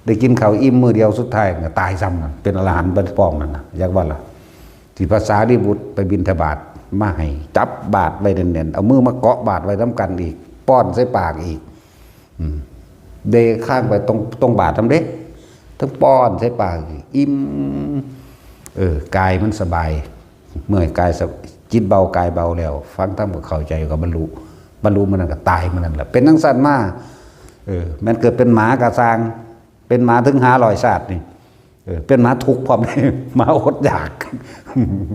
ได้กินข้าวอิ่มมื้อเดียวสุดท้ายก็ตายซ้ำนั่นเป็นอรหันต์บัดป้องนั่นน่ะอยากว่าล่ะที่ภาษาลิบุตรไปบิณฑบาตมาให้จับบาตรไว้แน่นๆเอามือมาเกาะบาตรไว้นำกันอีกป้อนใส่ปากอีกเดข้างไปตรงบาททำเด้ทั้งป้อนใส่ปากอิ่มกายมันสบายเมื่อกายจิตเบากายเบาแล้วฟังทั้งหมดเข้าใจก็บรรลุมันนั่นก็ตายมันนั่นแหละเป็นทั้งสั้นมากมันเกิดเป็นหมากระซางเป็นหมาถึง500ชาตินี่เป็นหมาทุกข์พร้อมเลยหมาอดอยาก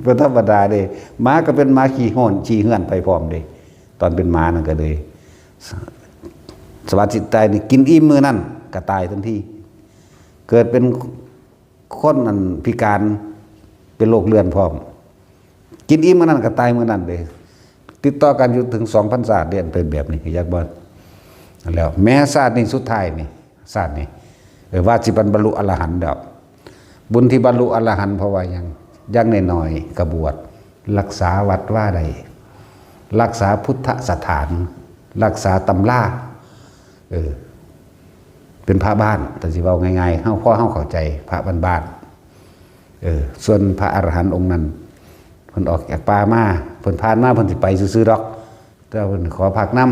เป็นธรรมดาเด้หมาก็เป็นหมาขี่โหนขี่เหื่อนไปพร้อมเด้ตอนเป็นหมานั่นก็เลยสวัสดิ์ตายนี่กินอิ่มมือนั่นก็ตายทันทีเกิดเป็นคนอันพิการเป็นโรคเลือนพร้อมกินอิ่มมือนั่นก็ตายมือนั่นเลยติดต่อกันอยู่ถึง 2,000 ชาติเดือนเป็นแบบนี้อยากบอกแล้วแม้ชาตินี้สุดท้ายนี่ชาตินี้ว่าสิบรรลุอรหันต์ดอกบุญที่บรรลุอรหันต์เพราะว่ายังน้อยๆกระบวดรักษาวัดว่าใดรักษาพุทธสถานรักษาตำราเป็นพระบ้านแต่สิเว้าง่ายๆเฮาเข้าใจพระบ้านส่วนพระอรหันต์องค์นั้นเพิ่นออกจากป่ามาเพิ่นผ่านมาเพิ่นสิไปซื่อๆดอกแต่เพิ่นขอพักน้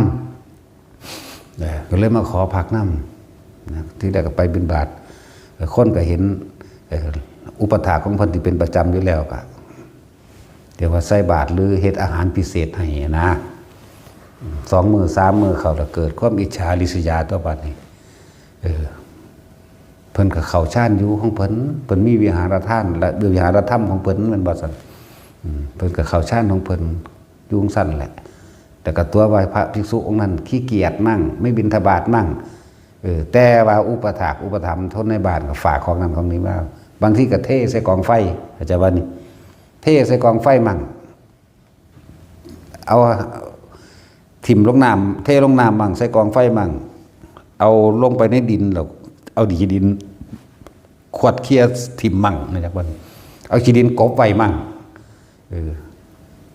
ำก็เลยมาขอพักน้ำที่ได้ก็ไปบิณฑบาตคนก็เห็นอุปถากของเพิ่นที่เป็นประจำอยู่แล้วก็เดี๋ยวว่าใส่บาตรหรือเฮ็ดอาหารพิเศษให้นะ2 มื้อ 3 มื้อเขาแล้วเกิดความอิจฉาริษยาต่อบัดนี้เพิ่นก็เข้าฌานอยู่ของเพิ่นมีวิหารทานและวิหารธรรมของเพิ่นแม่นบ่ซั่นเพิ่นก็เข้าฌานของเพิ่น ยุงสั้นแหละแต่กับตัวว่าพระภิกษุองค์นั้นขี้เกียจมั่งไม่บิณฑบาตมั่งแต่ว่าอุปถากอุปถัมภ์ทนในบาทก็ฝากของนั้นของนี้ว่าบางที่ก็เทใส่กองไฟอาจจะว่านี่เทใส่กองไฟมั่งเอาถิ่มลงน้ำเทลงน้ำมั่งใส่กองไฟมั่งเอาลงไปในดินแล้วเอาขี้ดินขวดเคียถิ่มมั่งนะครับว่าเอาขี้ดินกบไว้มั่ง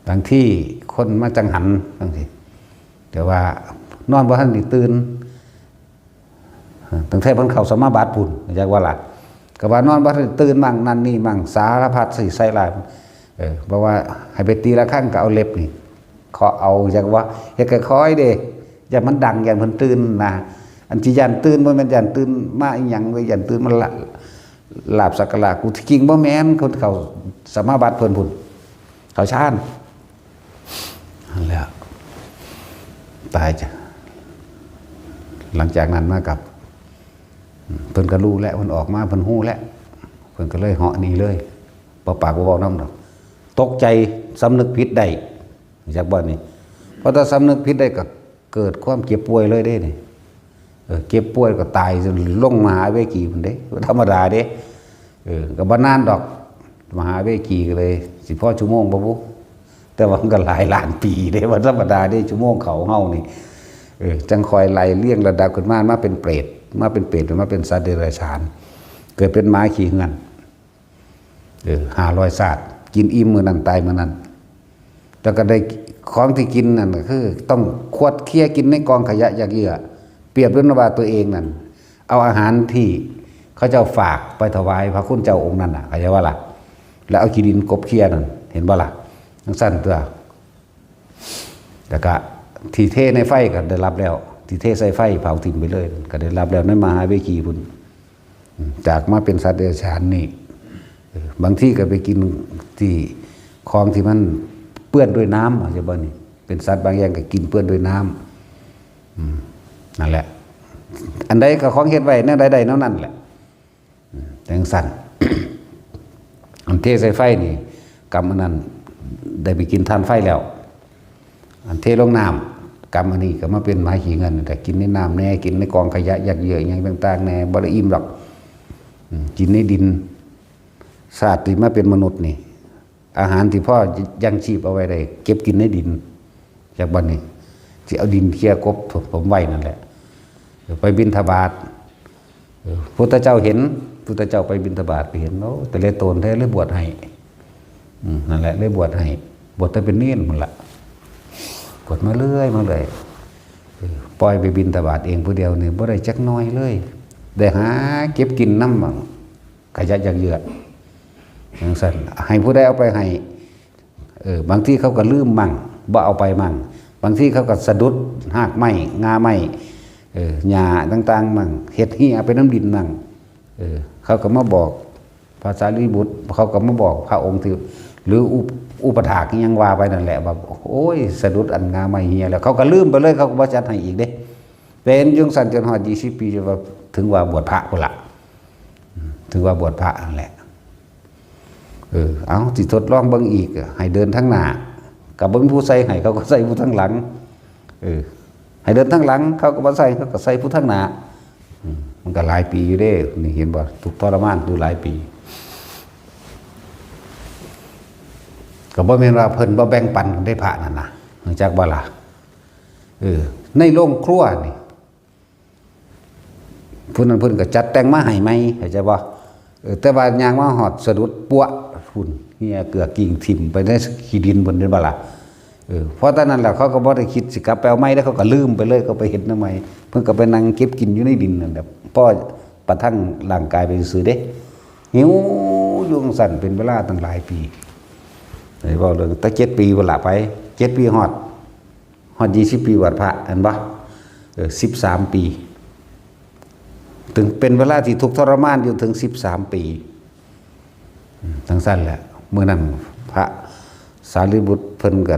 บางที่คนมาจังหันบางทีแต่ว่านอนบ่ทันได้ตื่นตั้งแต่เพิ่นเข้าสมาบัติพุ่นอยากว่าล่ะก็ว่านอนบ่ทันได้ตื่นมั่งนั่นนี่มั่งสารพัดสิใส่หลายเพราะว่าให้ไปตีละครั้งก็เอาเล็บนี่เคาะเอาอยากว่าเฮ็ดค่อยๆเด้อย่ามันดังอย่าเพิ่นตื่นนะอันที่ยันตื่นบ่แม่นยันตื่นมาอีหยังเลยยันตื่นมันลาบสักการะกูที่จริงบ่แม่นคนเข้าสมาบัติเพิ่นพุ่นเขาชานนั่นแหละตายจ้ะหลังจากนั้นมากับเพิ่นก็รู้แล้วเพิ่นออกมาเพิ่นฮู้แล้วเพิ่นก็เลยเหาะหนีเลยบ่ปากบ่เว้านำดอกตกใจสำนึกผิดได้จากบ่นี่เพราะถ้าสำนึกผิดได้ก็เกิดความเจ็บป่วยเลยเด้นี่เจ็บป่วยก็ตายจนลงมหาเวกีพุ่นเด้ธรรมดาเด้ก็บ่นานดอกมหาเวกีก็เลยสิพอชั่วโมงบ่บุแต่ว่ามันก็หลายล้านปีเด้ว่าธรรมดาเด้ชั่วโมงเขาเฮานี่จังคอยไล่เลี้ยงระดับขึ้นมาเป็นเปรตมาเป็นเปรตหรือมาเป็นสัตว์เดรัจฉานเกิดเป็นหมาขี้เหือน500 ศาสตร์กินอิ่มมื้อนั้นตายมื้อนั้นแล้วก็ได้ของที่กินนั่นก็คือต้องขวดเคี้ยกินในกองขยะยักเยือเปรียบด้วยว่าตัวเองนั่นเอาอาหารที่เขาเจ้าฝากไปถวายพระคุณเจ้าองค์นั้นน่ะเข้าใจว่าล่ะแล้วเอาขี้ดินกบเคี้ยนั่นเห็นบ่ล่ะทั้งสั้นตัวแล้วก็ที่เทในไฟก็ได้รับแล้วที่เทใส่ไฟเผาทิ้งไปเลยก็ได้รับแล้วในมหาเวกีพุ่นจากมาเป็นสัตว์เดรัจฉานนี่บางที่ก็ไปกินที่คลองที่มันเปื้อนด้วยน้ำอาจจะบ่นี่เป็นสัตว์บางอย่างก็กินเปื้อนด้วยน้ำนั่นแหละอันใดก็ของเฮ็ดไว้แนวใดๆนั่นแหละแต่งสั่น อันเทใส่ไฟนี่กรรมอันนั้นได้ไปกินทานไฟแล้วอันเทลงน้ำกรรมอันนี้ก็มาเป็นหมาขี้เงินแต่กินในน้ำแน่กินในกองขยะยักเยืออย่างต่างๆแน่บ่ได้อิ่มหรอกกินในดินศาสตร์ที่มาเป็นมนุษย์นี่อาหารที่พ่อยังชีพเอาไว้ได้เก็บกินในดินจากบ้านนี้ที่เอาดินเคี่ยกบผมไว้นั่นแหละไปบิณฑบาตพุทธเจ้าเห็นพุทธเจ้าไปบิณฑบาตไปเห็นโอ้แต่เลยโตนแท้เลยบวชให้นั่นแหละเลยบวชให้บวชแต่เป็นเนียนหมดละบวชมาเรื่อยมาเลยปล่อยไปบิณฑบาตเองผู้เดียวเนี่ยบ่ได้จักน้อยเลยได้หาเก็บกินน้ำบ้างขยะยักเยืออย่างสั่นให้ผู้ใดเอาไปให้บางที่เขาก็ลืมมั่งบ่เอาไปมั่งบางที่เขาก็สะดุดหากไม้งาไม้หญ้าต่างๆมั่งเฮ็ดเหี้ยไปน้ำดินมั่งเขาก็มาบอกภาษาลีบุตรเขาก็มาบอกพระองค์ที่หรืออุปถากยังว่าไปนั่นแหละว่าโอ้ยสะดุดอันงาไม้เหี้ยแล้วเขาก็ลืมไปเลยเขาก็บ่จัดให้อีกเด้เป็นยุงสั่นจนฮอด20 ปีจนว่าถึงว่าบวชพระพุ่นล่ะถึงว่าบวชพระนั่นแหละเอาสิทดลองเบิ่งอีกให้เดินทั้งหน้ากับบ่มีผู้ใส่ให้เขาก็ใส่ผู้ทั้งหลังให้เดินทั้งหลังเขาก็บ่ใส่เขาก็ใส่ผู้ทั้งหน้ามันก็หลายปีอยู่เด้นี่เห็นบ่ทุกทรมานอยู่หลายปีก็บ่แม่นว่าเพิ่นบ่แบ่งปันกันได้พระนั่นน่ะจักบ่ล่ะในโรงครัวนี่ผู้นั้นเพิ่นก็จัดแต่งมาให้ใหม่เข้าใจบ่แต่ว่ายางมาหอดสะดุดปัวฝุ่นเหี้ยเกลือกิ่งถิ่มไปในขี้ดินบนนั้นบ่ล่ะเพราะตอนนั้นแหละเขาก็บ่ได้คิดสิกลับไปเอาไม้แล้วเขาก็ลืมไปเลยเขาไปเห็นทำไมเพิ่นก็ไปนั่งเก็บกินอยู่ในดินนั่นแหละพ่อประทังร่างกายไปซื่อเด้หิวอยู่สั่นเป็นเวลาตั้งหลายปีได้เว้าเรื่องตั้ง7 ปีบ่ล่ะไป7 ปีฮอด20 ปีบวชพระอันบ่13 ปีถึงเป็นเวลาที่ทุกข์ทรมานอยู่ถึง13 ปีทั้งสั้นแหละเมื่อนั้นพระสารีบุตรเพิ่นก็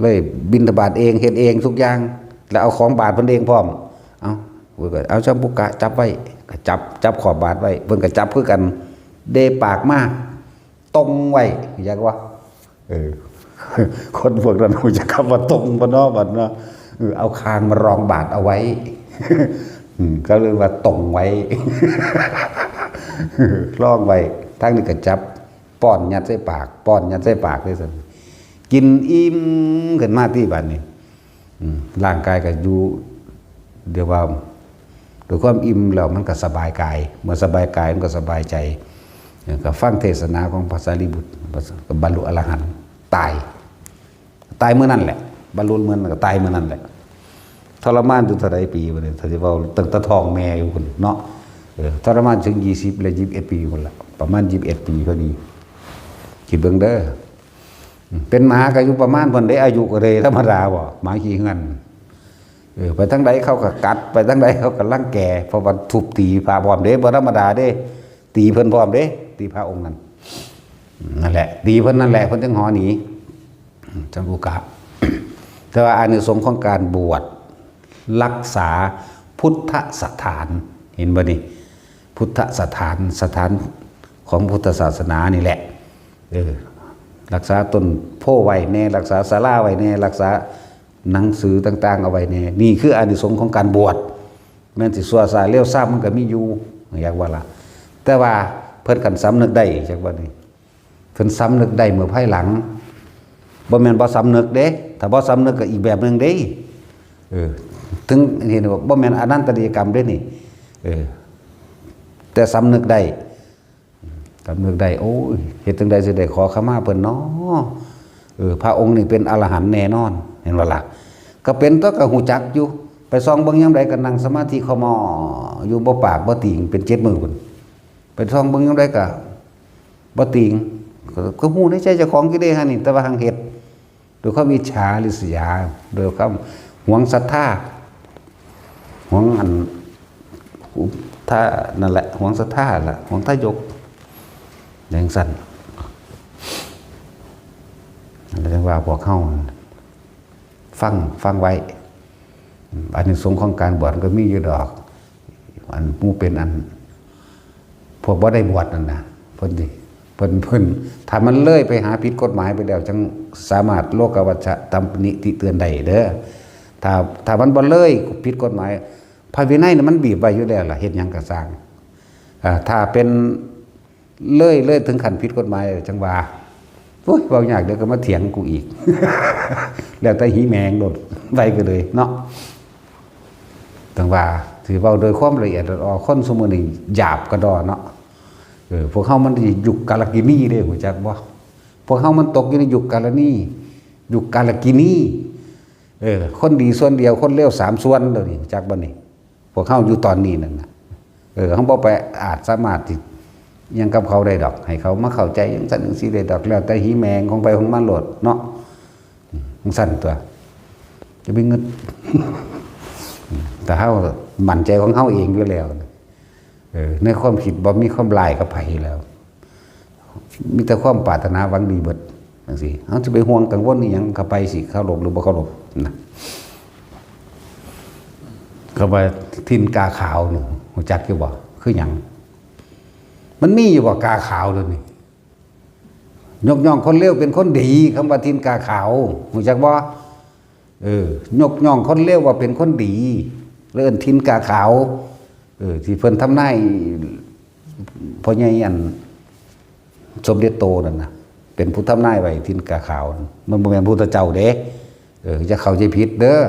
เลยบิณฑบาตเองเฮ็ดเองทุกอย่างแล้วเอาของบาตรเพิ่นเองพร้อมเอาชัมพุกะจับไว้ก็จับขอบบาตรไว้เพิ่นก็จับคือกันเดปากมากตรงไว้อยากว่า คนพวกนั้นหูจะคำว่าตรงบ่เนาะบัดเนาะเอาคางมารองบาทเอาไว้ก็เลยว่าตรงไว้ลองไว้ทั้งนี้ก็จับป้อนยัดใส่ปากป้อนยัดใส่ปากเลยสิกินอิ่มขึ้นมาที่บัดนี้ร่างกายก็อยู่เดี๋ยวว่าโดยความอิ่มแล้วมันก็สบายกายเมื่อสบายกายมันก็สบายใจก็ฟังเทศนาของพระสารีบุตรก็บรรลุอรหันต์ตายเมื่อนั้นแหละบรรลุเมื่อนั้นก็ตายเมื่อนั้นแหละทรมานอยู่เท่าไรปีวะเนี่ยถ้าจะว่าตั้งแต่ท้องแม่อยู่คนเนาะทรมานถึง20และ21 ปีคนละประมาณ21 ปีพอดีคิดเบิ่งเด้อเป็นหมาก็อยู่ประมาณคนได้อายุก็เลยธรรมดาบ่หมาขี้เงินไปทั้งใดเขาก็กัดไปทั้งใดเขาก็ลังแก่เพราะว่าทุบตีพาพร้อมเด้บ่ธรรมดาเด้ตีเพิ่นพร้อมเด้ตีพระองค์นั้นนั่นแหละตีเพิ่นนั่นแหละเพิ่นจึงหอหนีจังอุกะแต่ว่าอานิสงส์ของการบวชรักษาพุทธสถานเห็นบ่นี่พุทธสถานของพุทธศาสนานี่แหละรักษาต้นโพไว้แน่รักษาศาลาไว้แน่รักษาหนังสือต่างๆเอาไว้แน่นี่คืออานิสงส์ของการบวชแม้นสิซัวซาเลี้ยวซ้ำมันก็มีอยู่อยากว่าล่ะแต่ว่าเพิ่นกันซ้ำนึกได้จักว่านี่เพิ่นซ้ำนึกได้เมื่อภายหลังบ่แม่นบ่ซ้ำนึกเด้ถ้าบ่ซ้ำนึกก็อีกแบบนึงเด้ถึงเห็นว่าบ่แม่นอนันตริยกรรมเด้นี่แต่ซ้ำนึกได้โอ้ยเฮ็ดจังได๋สิได้ขอขมาเพิ่นเนาะพระองค์นี่เป็นอรหันต์แน่นอนเห็นบ่ล่ะก็เป็นตัวก็ฮู้จักอยู่ไปส่องเบิ่งยามใดก็นั่งสมาธิเข้ามาอยู่บ่ปากบ่ติงเป็น7มื้อพุ่นไปส่องเบิ่งยามใดก็บ่ติงก็ฮู้ในใจเจ้าของอยู่เด้ฮะนี่แต่ว่าหังเฮ็ดโดยความอิจฉาริษยาโดยความหวงศรัทธาหวงอันถ้านั่นแหละหวงศรัทธาล่ะหวงทายกอย่างสั่นเรียกว่าพวกเข้าฟังไว้อันนี้สงของการบวชก็มีอยู่ดอกอันมู่เป็นอันพวกบ่ได้บวชนั่นนะเพิ่นถ้ามันเลื่อยไปหาผิดกฎหมายไปแล้วจังสามารถโลกวัชชะตำหนิติเตือนได้เด้อถ้ามันบ่เลื่อยผิดกฎหมายพระวินัยน่ะมันบีบไว้อยู่แล้วล่ะเฮ็ดหยังก็สร้างถ้าเป็นเลื่อยถึงขั้นผิดกฎหมายจังว่าโอ้ยเว้ายากเดี๋ยวก็มาเถียงกูอีก แล้วแต่หีแมงโดดไว้ก็เลยเนาะจังว่าสิเว้าโดยความละเอียดอ่อนคนซุมื้อนี้หยาบกระดอเนาะพวกเฮามันยุคกาลกินีเด้ฮู้จักบ่พวกเฮามันตกอยู่ในยุคกาลนียุคกาลกินีคนดีส่วนเดียวคนเลว3ส่วนเด้อนี่จักบ่นี่พวกเฮาอยู่ตอนนี้นั่นน่ะเฮาบ่ไปอาจสามารถที่ยังกับเขาได้ดอกให้เขามาเข้าใจจังซั่นจังซี่ได้ดอกแล้วแต่หีแมงของไปของมันโลดเนาะจังซั่นตัวจะไปเงิน แต่เฮามั่นใจของเฮาเองอยู่แล้วในความคิดบ่มีความลายกับไผแล้วมีแต่ความปรารถนาหวังดีเบิดจังซี่เฮาจะไปห่วงกังวลอีหยังก็ไปสิเคารพหรือบ่เคารพนะก็ว่าทินกาขาวนี่รู้จักอยู่บ่คือหยังมันมีอยู่บ่กาขาวตัวนี้ยกย่องคนเลวเป็นคนดีคำว่าทินกาขาวรู้จักบ่ยกย่องคนเลวว่าเป็นคนดีเอิ้นทินกาขาวที่เพิ่นทำนายพ่อใหญ่อันสมเด็จโตนั่นน่ะเป็นผู้ทำนายไว้ทินกาขาวมันบ่แม่นพุทธเจ้าเด้อย่าเข้าใจผิดเด้อ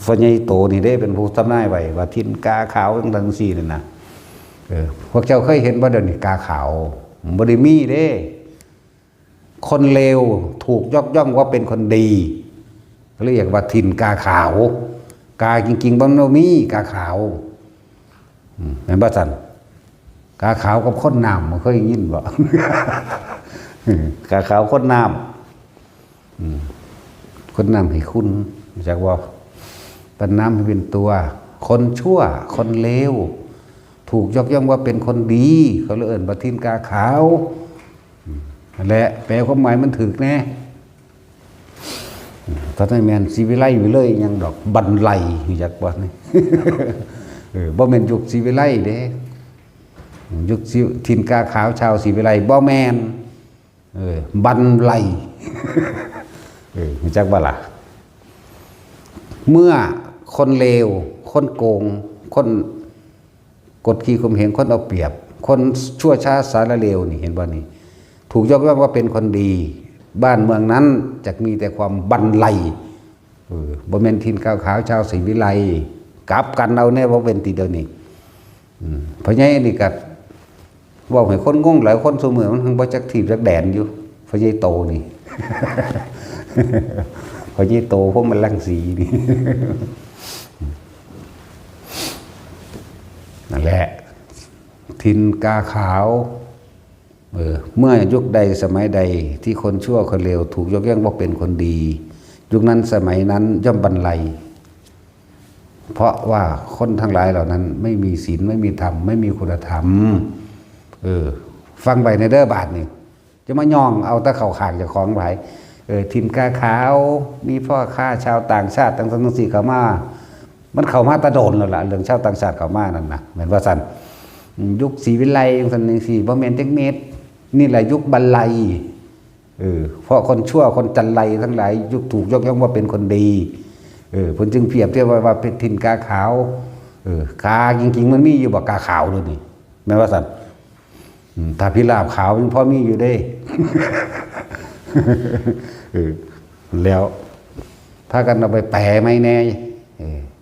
พ่อใหญ่โตนี่เด้เป็นผู้ทำนายไว้ว่าทินกาขาวจังซี่นั่นน่ะพวกเจ้าเคยเห็นบ่เดี๋ยวนี้กาขาวบ่ได้มีเด้คนเลวถูกยกย่องว่าเป็นคนดีเรียกว่าทินกาขาวกาจริงๆบ่มีกาขาวแม่นบ่ซั่นกาขาวกับคนน้ำบ่เคยยินบ่ กาขาวคนน้ำคนน้ำให้คุณจักว่าปันน้ำให้เป็นตัวคนชั่วคนเลวถูกยกย่องว่าเป็นคนดีเขาเลยเอิ้นว่าทินกาขาวนั่นแหละแปลความหมายมันถูกแน่ตอนนั้นแม่นศิวิไลอยู่เลยยังดอกบันไลอยู่จักบ่นี่ บ่แม่นยุคศิวิไลเด้ยุคทินกาขาวชาวศิวิไลบ่แม่น บันไลรู้จักบ่ล่ะเมื่อคนเลวคนโกงคนกดขี่ข่มเหงคนเอาเปรียบคนชั่วช้าสารเลวนี่เห็นบ่นี่ถูกยกย่องว่าเป็นคนดีบ้านเมืองนั้นจะมีแต่ความบันไลบ่แม่นทินขาวชาวศรีวิไลกลับกันเอาแน่บ่เป็นทีเดียวนี่เพราะงั้นนี่ก็บอกให้คนงงหลายคนซุมื้อมันทั้งบ่จักทีบจักแดนอยู่เพราะยัยโตนี่ เพราะยัยโตพวกมันลังสีนี่นั่นแหละทินกาขาวเมื่อยุคใดสมัยใดที่คนชั่วคนเลวถูกยกย่องว่าเป็นคนดียุคนั้นสมัยนั้นย่อมบรรลัยเพราะว่าคนทั้งหลายเหล่านั้นไม่มีศีลไม่มีธรรมไม่มีคุณธรรมฟังไปในเด้อบาทนี่จะมาย่องเอาตะเข่าขางจากของไผทินกาขาวมีพ่อค้าชาวต่างชาติต่างๆสี่เข้ามามันเข้ามาตะโดนแล้วล่ะเรื่องชาวต่างชาติเข้ามานั่นนะเหมือนว่าสันยุคศรีวิไลอย่างสันสี่บ่แม่นเทคเมตรนี่แหละยุคบรรลัยเพราะคนชั่วคนจันไรทั้งหลายยุคถูกยกย่องว่าเป็นคนดีผลจึงเปรียบเทียบว่าเป็นทินกาขาวกาจริงๆมันมีอยู่บ่กาขาวด้วยนี่แม้ว่าสันถ้าพิราบขาวมันพอมีอยู่ได้ แล้วถ้ากันเอาไปแปรไม่แน่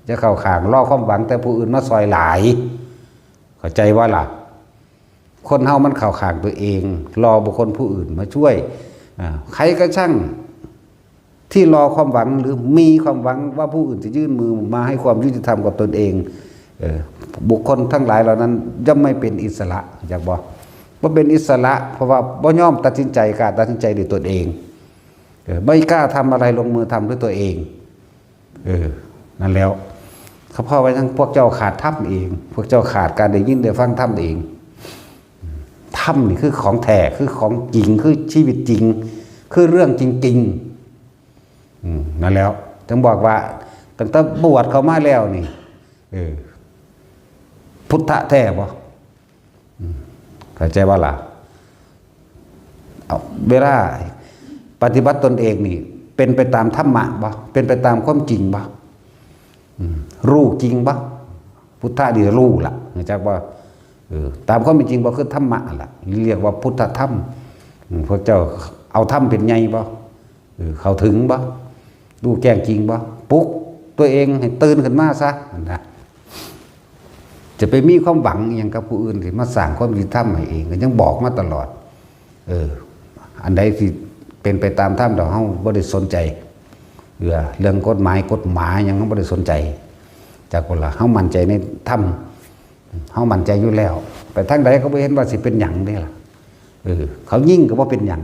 จะเข้าขางล่อความหวังแต่ผู้อื่นมาซอยหลายเข้าใจว่าล่ะคนเฮามันเข้าขางตัวเองรอบุคคลผู้อื่นมาช่วยใครก็ช่างที่รอความหวังหรือมีความหวังว่าผู้อื่นจะยื่นมือมาให้ความยุติธรรมกับตนเองบุคคลทั้งหลายเหล่านั้นย่อมไม่เป็นอิสระอยากบอกว่าเป็นอิสระเพราะว่าบ่ยอมตัดสินใจกล้าตัดสินใจด้วยตนเองไม่กล้าทำอะไรลงมือทำด้วยตัวเองนั่นแล้วเขาพ่อไว้ทั้งพวกเจ้าขาดถ้ำเองพวกเจ้าขาดการได้ยินได้ฟังถ้ำเองถ้ำนี่คือของแท้คือของจริงคือชีวิตจริงคือเรื่องจริงๆนั่นแล้วต้องบอกว่าตั้งแต่บวชเขามาแล้วนี่พุทธะแท้บ่เข้าใจว่าล่ะเอาเวลาปฏิบัติตนเองนี่เป็นไปตามธรรมะบ่เป็นไปตามความจริงบ่รู้จริงบ่พุทธะดีรู้ล่ะเข้าใจว่าตามความเป็นจริงบ่คือธรรมะล่ะเรียกว่าพุทธธรรมพวกเจ้าเอาธรรมเป็นไงบ่เข้าถึงบ่ดูแจ้งจริงบ่ปลุกตัวเองให้ตื่นขึ้นมาซะนะจะไปมีความหวังอย่างกับผู้อื่นที่มาสร้างความดีธรรมให้เองก็ยังบอกมาตลอดอันใดที่เป็นไปตามธรรมเราเฮาบ่ได้สนใจเรื่องกฎหมายยังบ่ได้สนใจจากคนละเฮามั่นใจในธรรมเฮามั่นใจอยู่แล้วไปทางใดเขาบ่เห็นว่าสิเป็นหยังเด้ล่ะเขายิ่งก็บ่เป็นหยัง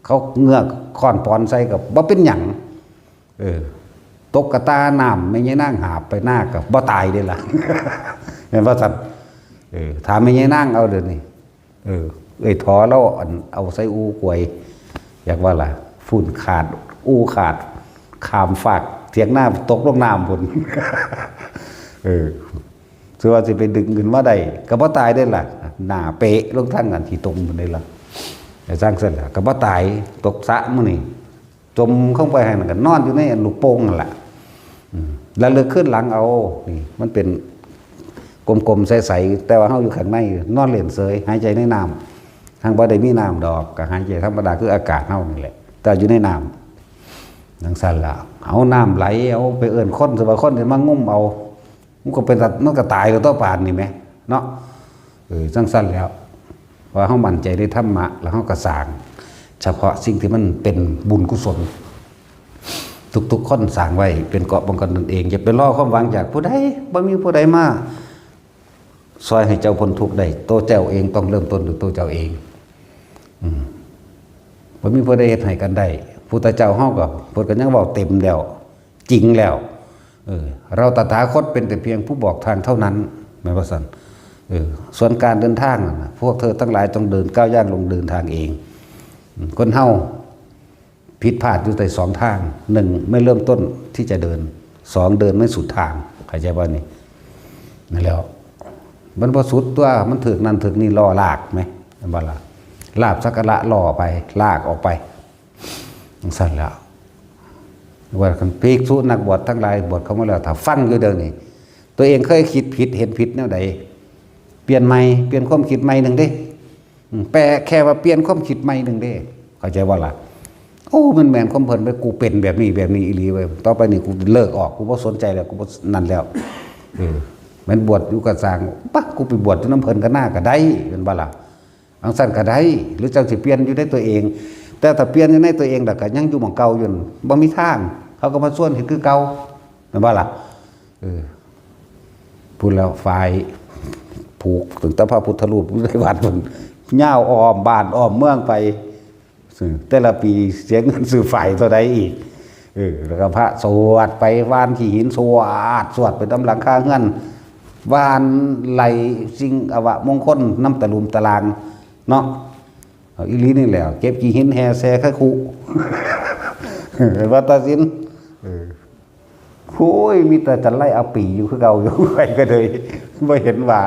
เขาเงือกค้อนปอนใส่ก็บ่เป็นหยังตกกระตาน้ำไม่ใช่นั่งหาบไปหน้ากับบ่ตายได้ล่ะ เห็นว่าสัตว์ถามไม่ใช่นั่งเอาเดี๋ยวนี้ถอแล้วเอาใส่อูกวยอยากว่าล่ะฝุ่นขาดอูขาดขามฝากเถียงหน้าตกลงน้ำพุ่น ส่วนว่าจะไปดึงเงินว่าใดก็บ่ตายได้ล่ะหน้าเป๊ะลงทั้งอันที่ตรงมันได้ล่ะแต่สร้างเสร็จแล้วก็บ่ตายตกสระมื้อนี้จมเข้าไปให้มันก็นอนอยู่ในลูกโป่งนั่นแหละแล้วเลือกขึ้นหลังเอานี่มันเป็นกลมๆใสๆแต่ว่าเฮาอยู่ข้างในนอนเล่นเสยหายใจในน้ำทางบ่ได้มีน้ำดอกก็หายใจธรรมดาคืออากาศเฮานี่แหละแต่อยู่ในน้ำจังซั่นล่ะเอาน้ำไหลเอาไปเอิ้นคนสบายคนมางุ้มเอามันก็เป็นมันก็ตายแล้วต่อปานนี่แหมเนาะจังซั่นแล้วว่าเฮามั่นใจในธรรมะแล้วเฮาก็สร้างเฉพาะสิ่งที่มันเป็นบุญกุศลทุกๆคนสร้างไว้เป็นเกราะป้องกันตนเองอย่าไปรอความหวังจากผู้ใดบ่มีผู้ใดมาซอยให้เจ้าพ้นทุกข์ได้ตัวเจ้าเองต้องเริ่มต้นด้วยตัวเจ้าเองบ่มีผู้ใดเฮ็ดให้กันได้พุทธเจ้าเฮาก็เพิ่นก็ยังเว้าเต็มแล้วจริงแล้วเราตถาคตเป็นแต่เพียงผู้บอกทางเท่านั้นแม่นบ่ซั่นส่วนการเดินทางน่ะพวกเธอทั้งหลายต้องเดินก้าวย่างลงเดินทางเองคนเฮาผิดพลาดอยู่แต่สองทางหนึ่งไม่เริ่มต้นที่จะเดินสองเดินไม่สุดทางเข้าใจบ่นี่นั่นแล้วมันบ่สุดตัวมันถึกนั่นถึกนี่ล่อลากไหมบ่ล่ะ ลาบสักการะล่อไปลากออกไปสั่นแล้วว่าคันภิกษุนักบวชทั้งหลายบวชเขามาแล้วถ้าฟังอยู่เดี๋ยวนี้ตัวเองเคยคิดผิดเห็นผิดแนวใดเปลี่ยนใหม่เปลี่ยนความคิดใหม่หนึ่งเด้แปลแค่ว่าเปลี่ยนความคิดใหม่หนึ่งเด้เข้าใจว่าล่ะโอ้มันแม่นความเพิ่นไปกูเป็นแบบนี้อีหลีไว้ต่อไปนี่กูเลิกออกกูบ่สนใจแล้วกูบ่นั่นแล้วมันบวชอยู่กับสร้างปั๊กกูไปบวชอยู่น้ำเพิ่นก็น่าก็ได้เป็นบ่ล่ะอังสั่นก็ได้หรือจังสิเปลี่ยนอยู่ในตัวเองแต่ถ้าเปลี่ยนอยู่ในตัวเองแล้วก็ยังอยู่หม่องเก่าอยู่บ่มีทางเขาก็มาส่วนเฮ็ดคือเก่าแม่นบ่ล่ะพูดแล้วฝ่ายผูกถึงตะพระพุทธรูปในวัดมันย่าวอ้อมบ้านอ้อมเมืองไปแต่ละปีเสียเงินซื้อฝ่ายเท่าใดอีกแล้วก็พระสวดไปวานขี้หินสวดไปตำหลังคาเฮือนวานไหลสิ่งอวะมงคลน้ำตะลุมตะลางเนาะอีหลีนี่แหละเก็บขี้หินแห่แซ่ค่คุวัดตาสินโอ้ยมีแต่จันไล่เอาปีอยู่คือเก่าอยู่ไปก็เลยไม่เห็นว่า